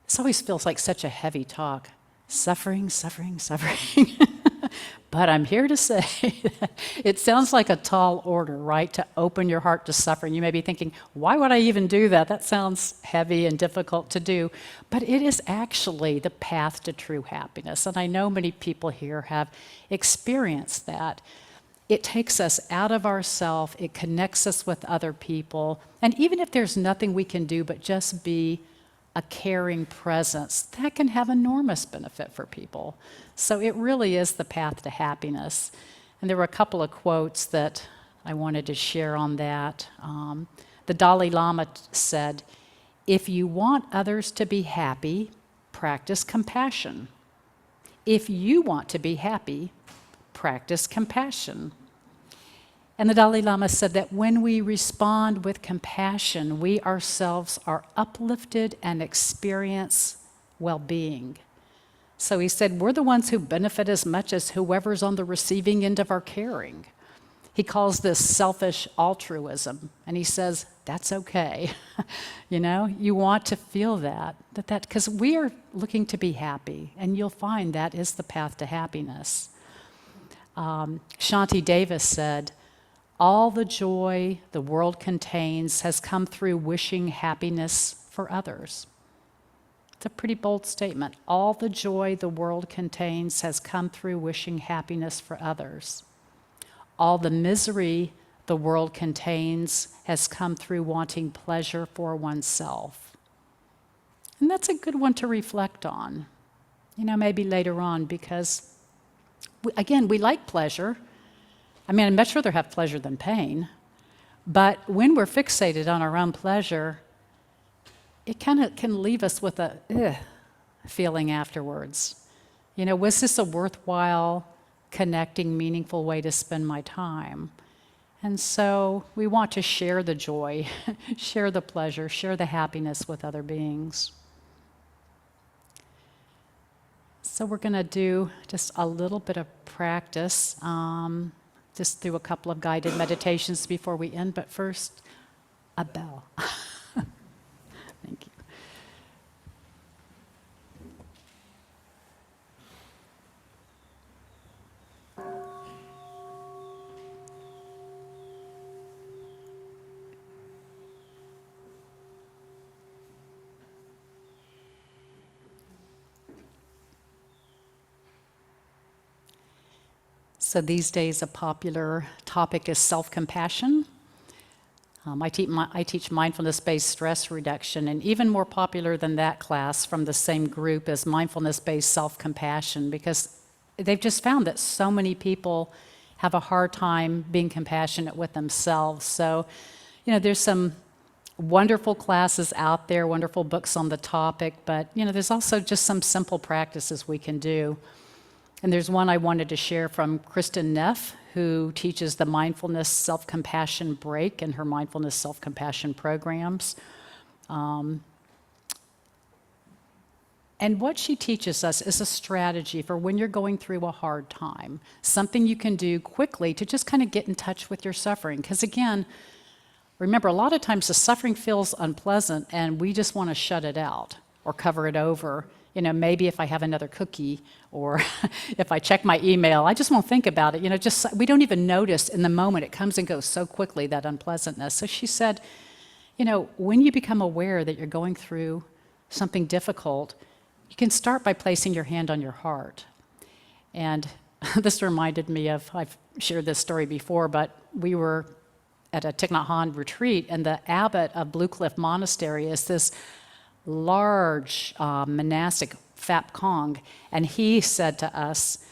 This always feels like such a heavy talk. Suffering, suffering, suffering. But I'm here to say that it sounds like a tall order, right? To open your heart to suffering. You may be thinking, why would I even do that? That sounds heavy and difficult to do. But it is actually the path to true happiness. And I know many people here have experienced that. It takes us out of ourselves. It connects us with other people. And even if there's nothing we can do but just be a caring presence, that can have enormous benefit for people. So it really is the path to happiness. And there were a couple of quotes that I wanted to share on that. The Dalai Lama said, if you want others to be happy, practice compassion. If you want to be happy, practice compassion. And the Dalai Lama said that when we respond with compassion, we ourselves are uplifted and experience well-being. So he said, we're the ones who benefit as much as whoever's on the receiving end of our caring. He calls this selfish altruism, and he says, that's okay. You want to feel that because we are looking to be happy, and you'll find that is the path to happiness. Shanti Davis said, all the joy the world contains has come through wishing happiness for others. It's a pretty bold statement. All the joy the world contains has come through wishing happiness for others. All the misery the world contains has come through wanting pleasure for oneself. And that's a good one to reflect on, maybe later on, because, we like pleasure. I'd much rather have pleasure than pain. But when we're fixated on our own pleasure, it kind of can leave us with a feeling afterwards. Was this a worthwhile, connecting, meaningful way to spend my time? And so we want to share the joy, share the pleasure, share the happiness with other beings. So we're going to do just a little bit of practice, just through a couple of guided meditations before we end. But first, a bell. Thank you. So these days, a popular topic is self-compassion. I teach mindfulness-based stress reduction, and even more popular than that class from the same group is mindfulness-based self-compassion, because they've just found that so many people have a hard time being compassionate with themselves. So, there's some wonderful classes out there, wonderful books on the topic, but, there's also just some simple practices we can do. And there's one I wanted to share from Kristen Neff, who teaches the Mindfulness Self-Compassion Break in her Mindfulness Self-Compassion programs. And what she teaches us is a strategy for when you're going through a hard time, something you can do quickly to just kind of get in touch with your suffering. Because again, remember, a lot of times the suffering feels unpleasant and we just want to shut it out or cover it over. Maybe if I have another cookie or if I check my email, I just won't think about it. We don't even notice in the moment. It comes and goes so quickly, that unpleasantness. So she said, when you become aware that you're going through something difficult, you can start by placing your hand on your heart. And this reminded me of, I've shared this story before, but we were at a Thich Nhat Hanh retreat, and the abbot of Blue Cliff Monastery is this large monastic Phap Kong, and he said to us,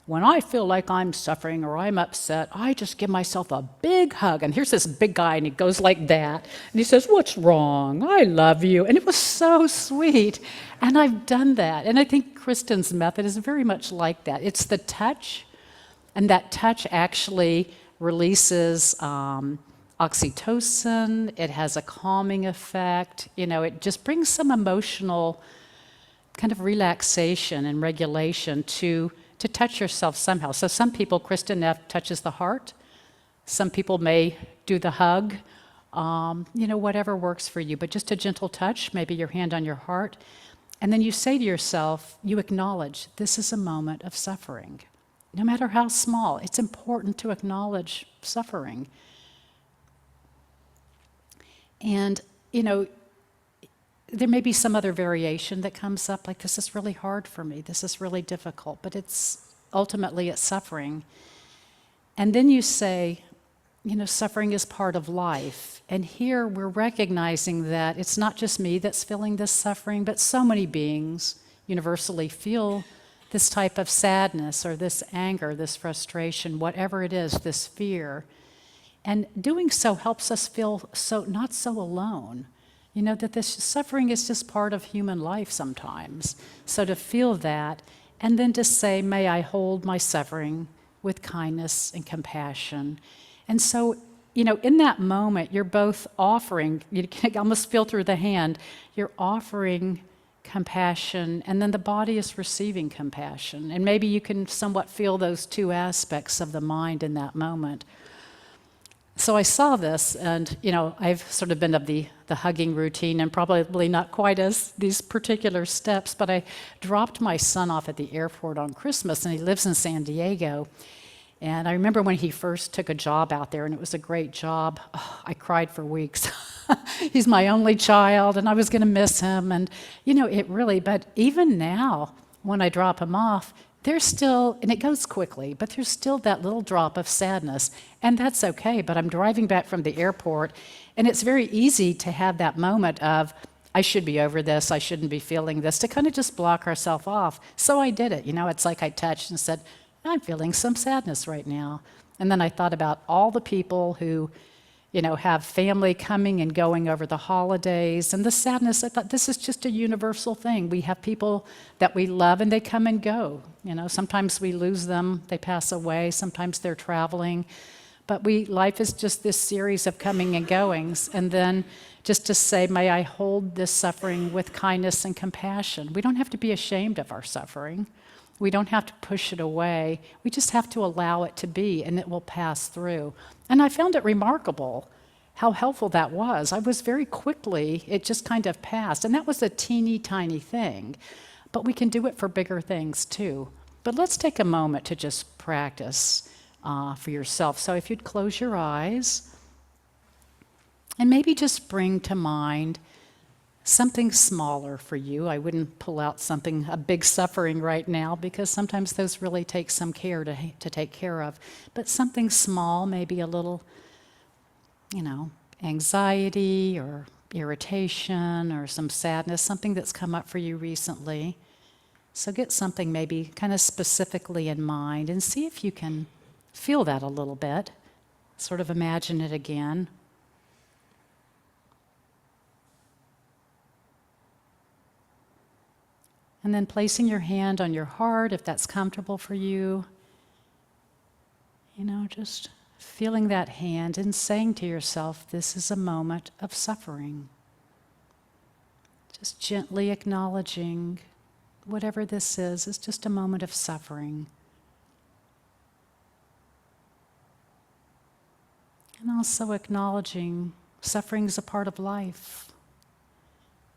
when I feel like I'm suffering or I'm upset, I just give myself a big hug. And here's this big guy, and he goes like that, and he says, what's wrong? I love you. And it was so sweet. And I've done that. And I think Kristen's method is very much like that. It's the touch, and that touch actually releases oxytocin. It has a calming effect. It just brings some emotional kind of relaxation and regulation to touch yourself somehow. So some people, Kristen Neff touches the heart. Some people may do the hug, whatever works for you, but just a gentle touch, maybe your hand on your heart. And then you say to yourself, you acknowledge, this is a moment of suffering. No matter how small, it's important to acknowledge suffering. And, there may be some other variation that comes up, like, this is really hard for me, this is really difficult, but ultimately it's suffering. And then you say, suffering is part of life. And here we're recognizing that it's not just me that's feeling this suffering, but so many beings universally feel this type of sadness or this anger, this frustration, whatever it is, this fear. And doing so helps us feel not so alone. That this suffering is just part of human life sometimes. So to feel that, and then to say, may I hold my suffering with kindness and compassion. And so, in that moment, you're both offering, you can almost feel through the hand, you're offering compassion, and then the body is receiving compassion. And maybe you can somewhat feel those two aspects of the mind in that moment. So I saw this, and I've sort of been of the hugging routine, and probably not quite as these particular steps, but I dropped my son off at the airport on Christmas, and he lives in San Diego. And I remember when he first took a job out there, and it was a great job. Oh, I cried for weeks. He's my only child, and I was going to miss him. And, it really, but even now, when I drop him off, there's still, and it goes quickly, but there's still that little drop of sadness. And that's okay, but I'm driving back from the airport, and it's very easy to have that moment of, I should be over this, I shouldn't be feeling this, to kind of just block ourselves off. So I did it. It's like I touched and said, I'm feeling some sadness right now. And then I thought about all the people who, have family coming and going over the holidays, and the sadness. I thought, this is just a universal thing. We have people that we love, and they come and go. Sometimes we lose them, they pass away, sometimes they're traveling. But life is just this series of coming and goings. And then just to say, may I hold this suffering with kindness and compassion. We don't have to be ashamed of our suffering. We don't have to push it away. We just have to allow it to be, and it will pass through. And I found it remarkable how helpful that was. I was very quickly, it just kind of passed. And that was a teeny tiny thing. But we can do it for bigger things too. But let's take a moment to just practice for yourself. So if you'd close your eyes, and maybe just bring to mind something smaller for you. I wouldn't pull out a big suffering right now, because sometimes those really take some care to take care of. But something small, maybe a little, anxiety or irritation or some sadness, something that's come up for you recently. So get something maybe kind of specifically in mind and see if you can feel that a little bit. Sort of imagine it again. And then placing your hand on your heart, if that's comfortable for you. Just feeling that hand and saying to yourself, this is a moment of suffering. Just gently acknowledging whatever this is just a moment of suffering. And also acknowledging suffering is a part of life.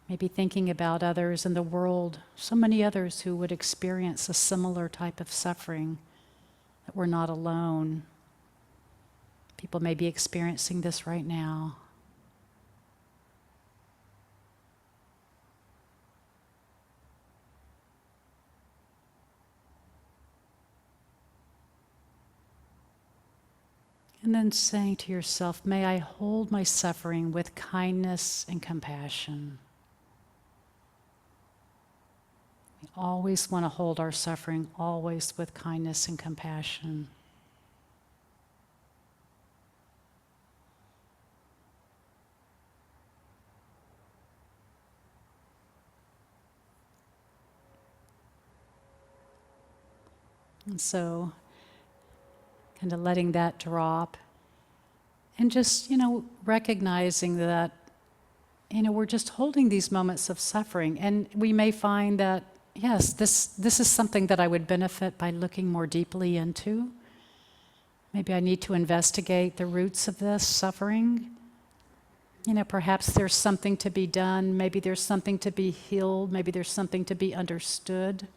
Maybe thinking about others in the world, so many others who would experience a similar type of suffering, that we're not alone. People may be experiencing this right now. And then saying to yourself, may I hold my suffering with kindness and compassion. We always want to hold our suffering, always with kindness and compassion. And so, kind of letting that drop, and just, recognizing that, we're just holding these moments of suffering, and we may find that, yes, this is something that I would benefit by looking more deeply into. Maybe I need to investigate the roots of this suffering. Perhaps there's something to be done, maybe there's something to be healed, maybe there's something to be understood.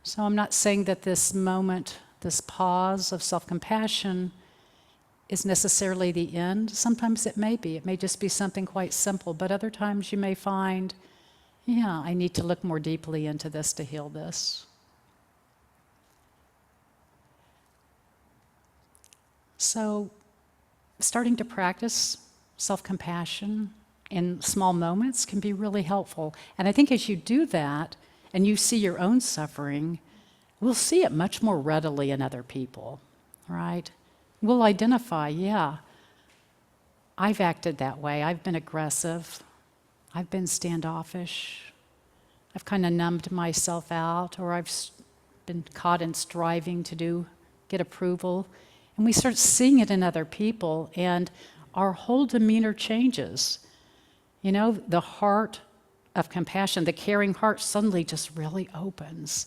So I'm not saying that this moment, this pause of self-compassion is necessarily the end. Sometimes it may be. It may just be something quite simple. But other times you may find, I need to look more deeply into this to heal this. So starting to practice self-compassion in small moments can be really helpful. And I think as you do that, and you see your own suffering, we'll see it much more readily in other people, right? We'll identify, I've acted that way. I've been aggressive. I've been standoffish. I've kind of numbed myself out, or I've been caught in striving to get approval. And we start seeing it in other people, and our whole demeanor changes. The heart of compassion, the caring heart suddenly just really opens.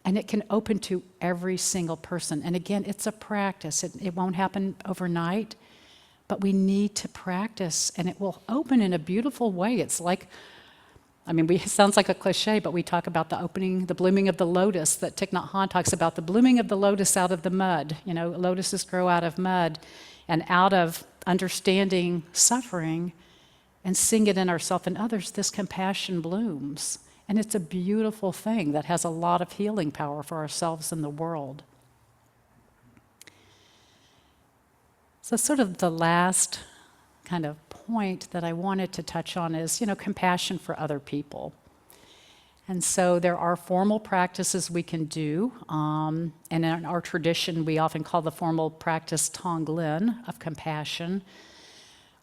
And it can open to every single person. And again, it's a practice. It won't happen overnight, but we need to practice, and it will open in a beautiful way. It's like, it sounds like a cliche, but we talk about the blooming of the lotus, that Thich Nhat Hanh talks about the blooming of the lotus out of the mud. Lotuses grow out of mud, and out of understanding suffering and seeing it in ourselves and others, this compassion blooms. And it's a beautiful thing that has a lot of healing power for ourselves and the world. So sort of the last kind of point that I wanted to touch on is, compassion for other people. And so there are formal practices we can do. And in our tradition, we often call the formal practice Tonglen of compassion.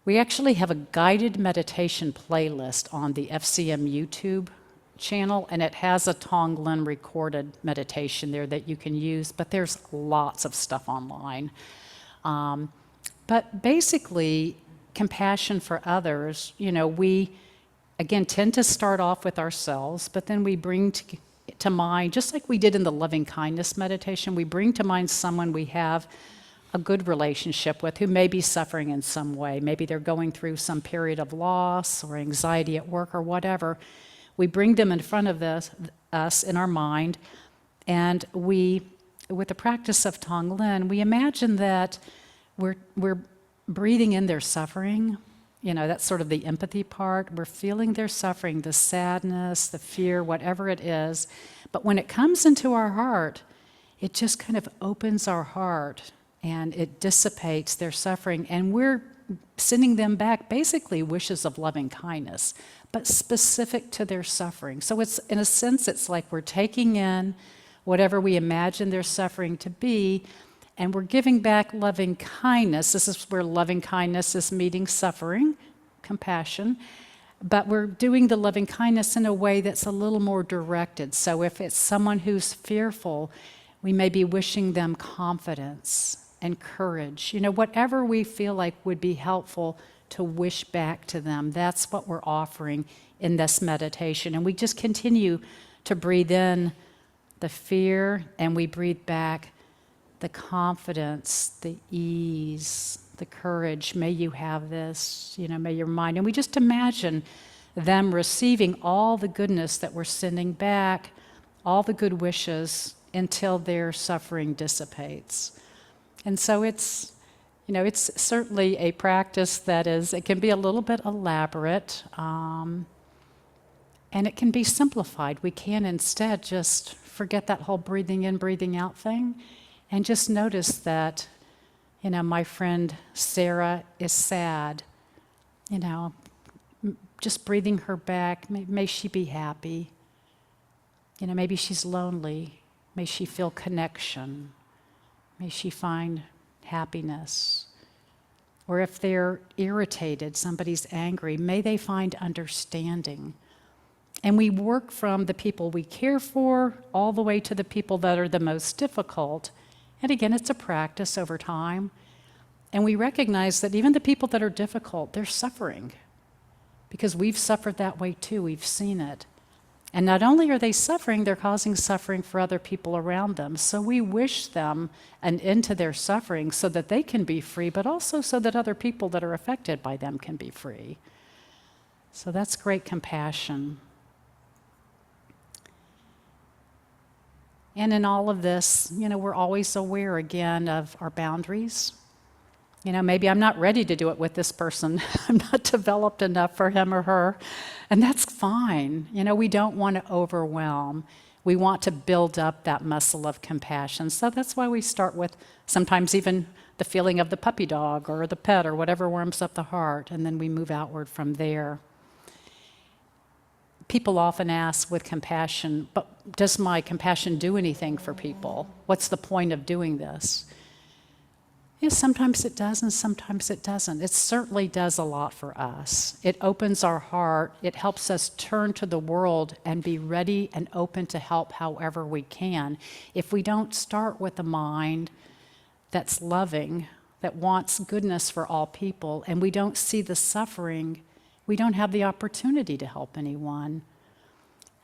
We actually have a guided meditation playlist on the FCM YouTube channel, and it has a Tonglen recorded meditation there that you can use, but there's lots of stuff online. But basically, compassion for others, we, again, tend to start off with ourselves, but then we bring to mind, just like we did in the loving kindness meditation, we bring to mind someone we have a good relationship with who may be suffering in some way. Maybe they're going through some period of loss or anxiety at work or whatever. We bring them in front of us in our mind, and we, with the practice of Tonglen, we imagine that we're breathing in their suffering. That's sort of the empathy part. We're feeling their suffering, the sadness, the fear, whatever it is. But when it comes into our heart, it just kind of opens our heart and it dissipates their suffering. And we're sending them back basically wishes of loving kindness, but specific to their suffering. So it's, in a sense, it's like we're taking in whatever we imagine their suffering to be, and we're giving back loving kindness. This is where loving kindness is meeting suffering, compassion, but we're doing the loving kindness in a way that's a little more directed. So if it's someone who's fearful, we may be wishing them confidence and courage. Whatever we feel like would be helpful to wish back to them, that's what we're offering in this meditation. And we just continue to breathe in the fear, and we breathe back the confidence, the ease, the courage. May you have this, may your mind. And we just imagine them receiving all the goodness that we're sending back, all the good wishes, until their suffering dissipates. And so it's certainly a practice that it can be a little bit elaborate, and it can be simplified. We can instead just forget that whole breathing in, breathing out thing, and just notice that, my friend Sarah is sad. Just breathing her back, may she be happy. Maybe she's lonely. May she feel connection. May she find happiness. Or if they're irritated, somebody's angry, may they find understanding. And we work from the people we care for all the way to the people that are the most difficult. And again, it's a practice over time. And we recognize that even the people that are difficult, they're suffering. Because we've suffered that way too, we've seen it. And not only are they suffering, they're causing suffering for other people around them. So we wish them an end to their suffering so that they can be free, but also so that other people that are affected by them can be free. So that's great compassion. And in all of this, we're always aware again of our boundaries. Maybe I'm not ready to do it with this person. I'm not developed enough for him or her. And that's fine. We don't want to overwhelm. We want to build up that muscle of compassion. So that's why we start with sometimes even the feeling of the puppy dog or the pet or whatever warms up the heart, and then we move outward from there. People often ask with compassion, but does my compassion do anything for people? What's the point of doing this? Yes, sometimes it does and sometimes it doesn't. It certainly does a lot for us. It opens our heart. It helps us turn to the world and be ready and open to help however we can. If we don't start with a mind that's loving, that wants goodness for all people, and we don't see the suffering, we don't have the opportunity to help anyone.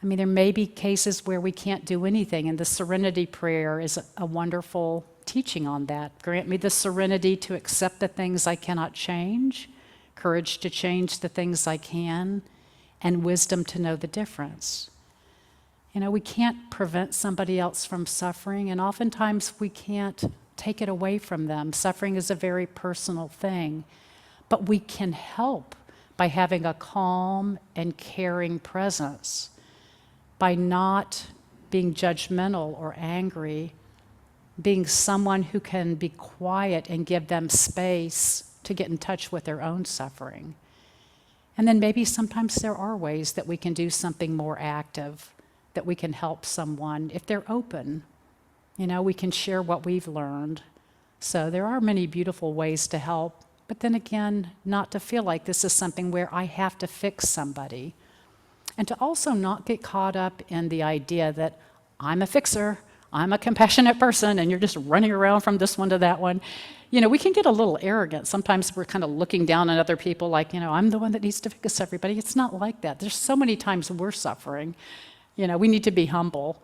I mean, there may be cases where we can't do anything, and the serenity prayer is a wonderful teaching on that. Grant me the serenity to accept the things I cannot change, courage to change the things I can, and wisdom to know the difference. You know, we can't prevent somebody else from suffering, and oftentimes we can't take it away from them. Suffering is a very personal thing, but we can help by having a calm and caring presence, by not being judgmental or angry, being someone who can be quiet and give them space to get in touch with their own suffering. And then maybe sometimes there are ways that we can do something more active, that we can help someone if they're open. You know, we can share what we've learned. So there are many beautiful ways to help, but then again, not to feel like this is something where I have to fix somebody. And to also not get caught up in the idea that I'm a fixer, I'm a compassionate person, and you're just running around from this one to that one. You know, we can get a little arrogant. Sometimes we're kind of looking down on other people like, you know, I'm the one that needs to fix everybody. It's not like that. There's so many times we're suffering. You know, we need to be humble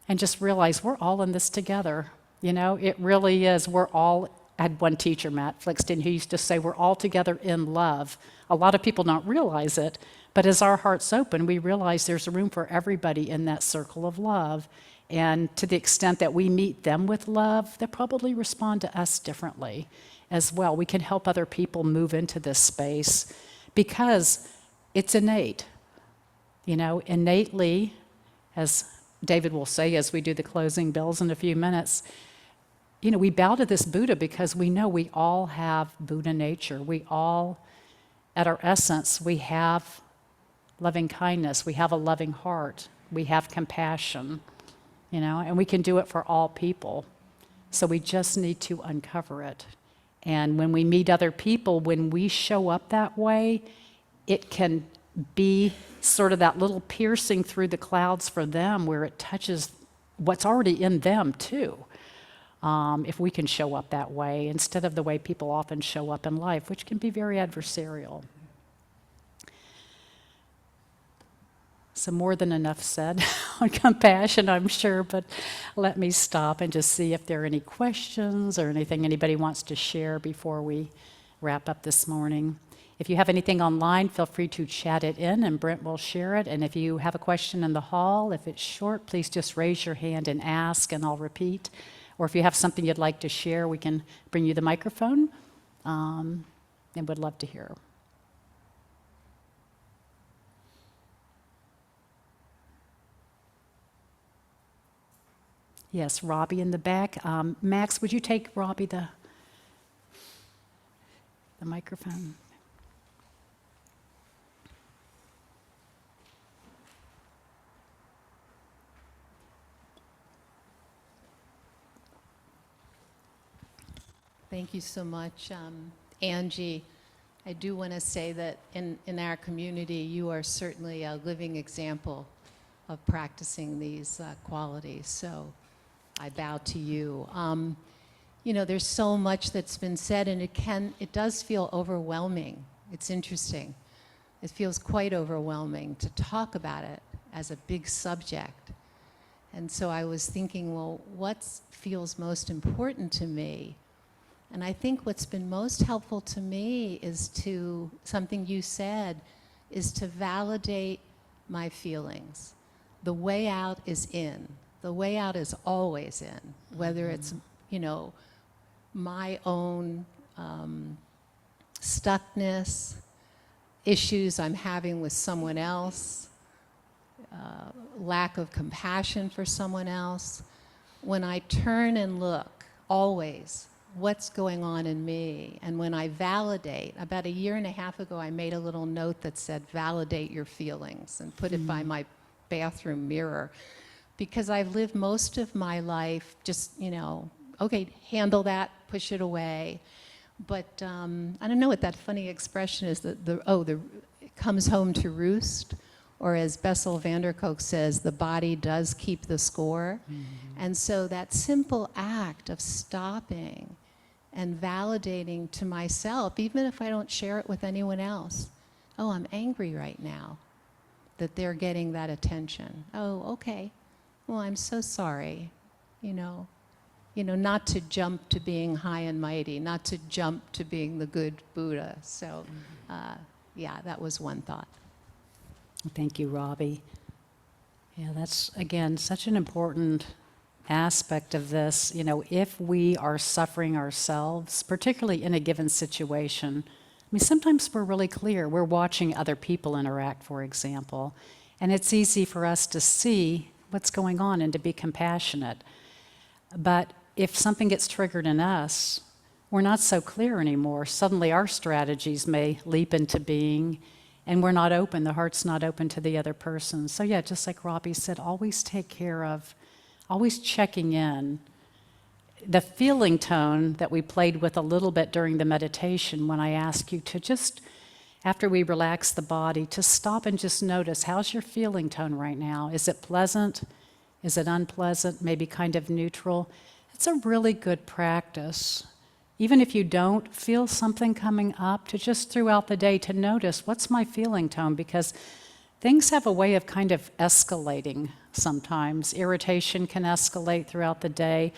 and just realize we're all in this together. You know, it really is. We're all, I had one teacher, Matt Flixton, who used to say we're all together in love. A lot of people don't realize it, but as our hearts open, we realize there's room for everybody in that circle of love. And to the extent that we meet them with love, they'll probably respond to us differently as well. We can help other people move into this space because it's innate. You know, innately, as David will say as we do the closing bells in a few minutes, you know, we bow to this Buddha because we know we all have Buddha nature. We all, at our essence, we have loving kindness. We have a loving heart. We have compassion, you know, and we can do it for all people. So we just need to uncover it. And when we meet other people, when we show up that way, it can be sort of that little piercing through the clouds for them where it touches what's already in them too. If we can show up that way instead of the way people often show up in life, which can be very adversarial. So more than enough said on compassion, I'm sure, but let me stop and just see if there are any questions or anything anybody wants to share before we wrap up this morning. If you have anything online, feel free to chat it in and Brent will share it. And if you have a question in the hall, if it's short, please just raise your hand and ask and I'll repeat. Or if you have something you'd like to share, we can bring you the microphone and would love to hear. Yes, Robbie in the back. Max, would you take Robbie the microphone? Thank you so much, Angie. I do want to say that in our community, you are certainly a living example of practicing these qualities. So I bow to you. You know, there's so much that's been said, and it does feel overwhelming. It's interesting. It feels quite overwhelming to talk about it as a big subject. And so I was thinking, well, what feels most important to me? And I think what's been most helpful to me is something you said, is to validate my feelings. The way out is in. The way out is always in, whether it's, you know, my own stuckness, issues I'm having with someone else, lack of compassion for someone else. When I turn and look, always, what's going on in me, and when I validate, about 1.5 years ago, I made a little note that said, validate your feelings, and put it by my bathroom mirror. Because I've lived most of my life just, you know, okay, handle that, push it away. But I don't know what that funny expression is, that it comes home to roost, or as Bessel van der Kolk says, the body does keep the score. Mm-hmm. And so that simple act of stopping and validating to myself, even if I don't share it with anyone else, oh, I'm angry right now, that they're getting that attention. Oh, okay. Well, I'm so sorry. You know, not to jump to being high and mighty, not to jump to being the good Buddha. So, yeah, that was one thought. Thank you, Robbie. Yeah, that's, again, such an important aspect of this. If we are suffering ourselves, particularly in a given situation, I mean, sometimes we're really clear. We're watching other people interact, for example, and it's easy for us to see what's going on and to be compassionate. But if something gets triggered in us, we're not so clear anymore. Suddenly our strategies may leap into being, and we're not open, the heart's not open to the other person. So yeah, just like Robbie said, always take care of, always checking in. The feeling tone that we played with a little bit during the meditation, when I ask you to just, after we relax the body, to stop and just notice, how's your feeling tone right now? Is it pleasant? Is it unpleasant? Maybe kind of neutral? It's a really good practice. Even if you don't feel something coming up, to just throughout the day to notice, what's my feeling tone? Because things have a way of kind of escalating sometimes. Irritation can escalate throughout the day.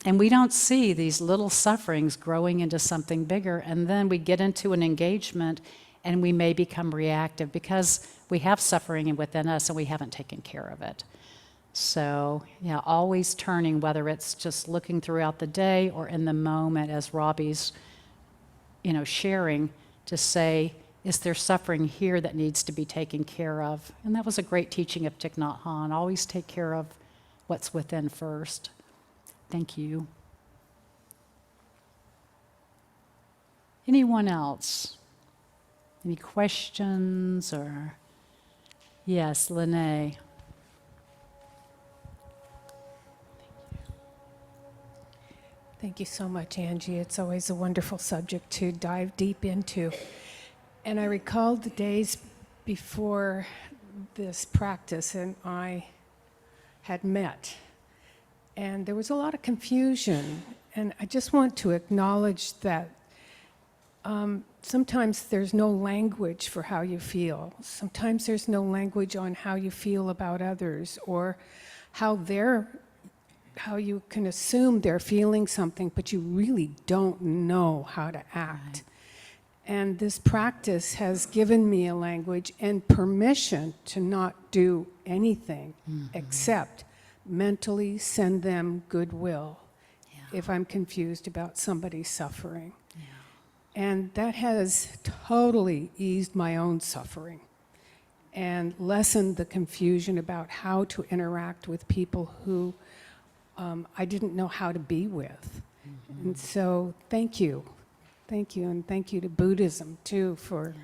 And we don't see these little sufferings growing into something bigger. And then we get into an engagement and we may become reactive because we have suffering within us and we haven't taken care of it. So, yeah, always turning, whether it's just looking throughout the day or in the moment, as Robbie's, sharing, to say, is there suffering here that needs to be taken care of? And that was a great teaching of Thich Nhat Hanh. Always take care of what's within first. Thank you. Anyone else? Any questions or? Yes, Lene. Thank you so much, Angie. It's always a wonderful subject to dive deep into. And I recall the days before this practice and I had met. And there was a lot of confusion. And I just want to acknowledge that sometimes there's no language for how you feel. Sometimes there's no language on how you feel about others or how you can assume they're feeling something, but you really don't know how to act. Right. And this practice has given me a language and permission to not do anything except mentally send them goodwill if I'm confused about somebody's suffering. Yeah. And that has totally eased my own suffering and lessened the confusion about how to interact with people who I didn't know how to be with. And so thank you. Thank you, and thank you to Buddhism, too, for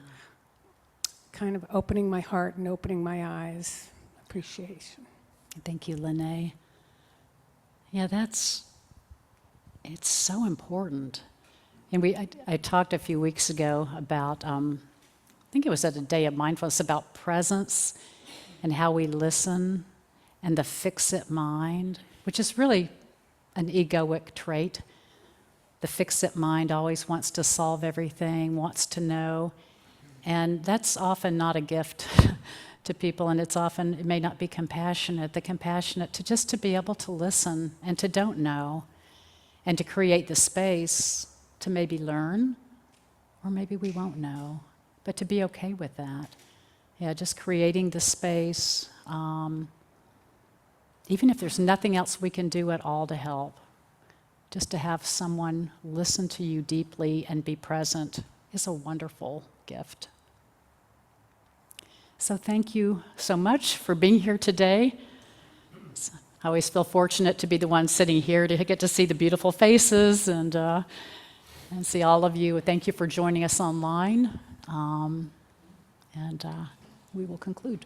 kind of opening my heart and opening my eyes. Appreciation. Thank you, Lene. Yeah, it's so important. And I talked a few weeks ago about, I think it was at a day of mindfulness, about presence and how we listen and the fix-it mind, which is really an egoic trait. The fix-it mind always wants to solve everything, wants to know, and that's often not a gift to people, and it may not be compassionate. The compassionate to be able to listen and to don't know, and to create the space to maybe learn, or maybe we won't know, but to be okay with that. Yeah, just creating the space, even if there's nothing else we can do at all to help. Just to have someone listen to you deeply and be present is a wonderful gift. So thank you so much for being here today. I always feel fortunate to be the one sitting here to get to see the beautiful faces and see all of you. Thank you for joining us online, and we will conclude.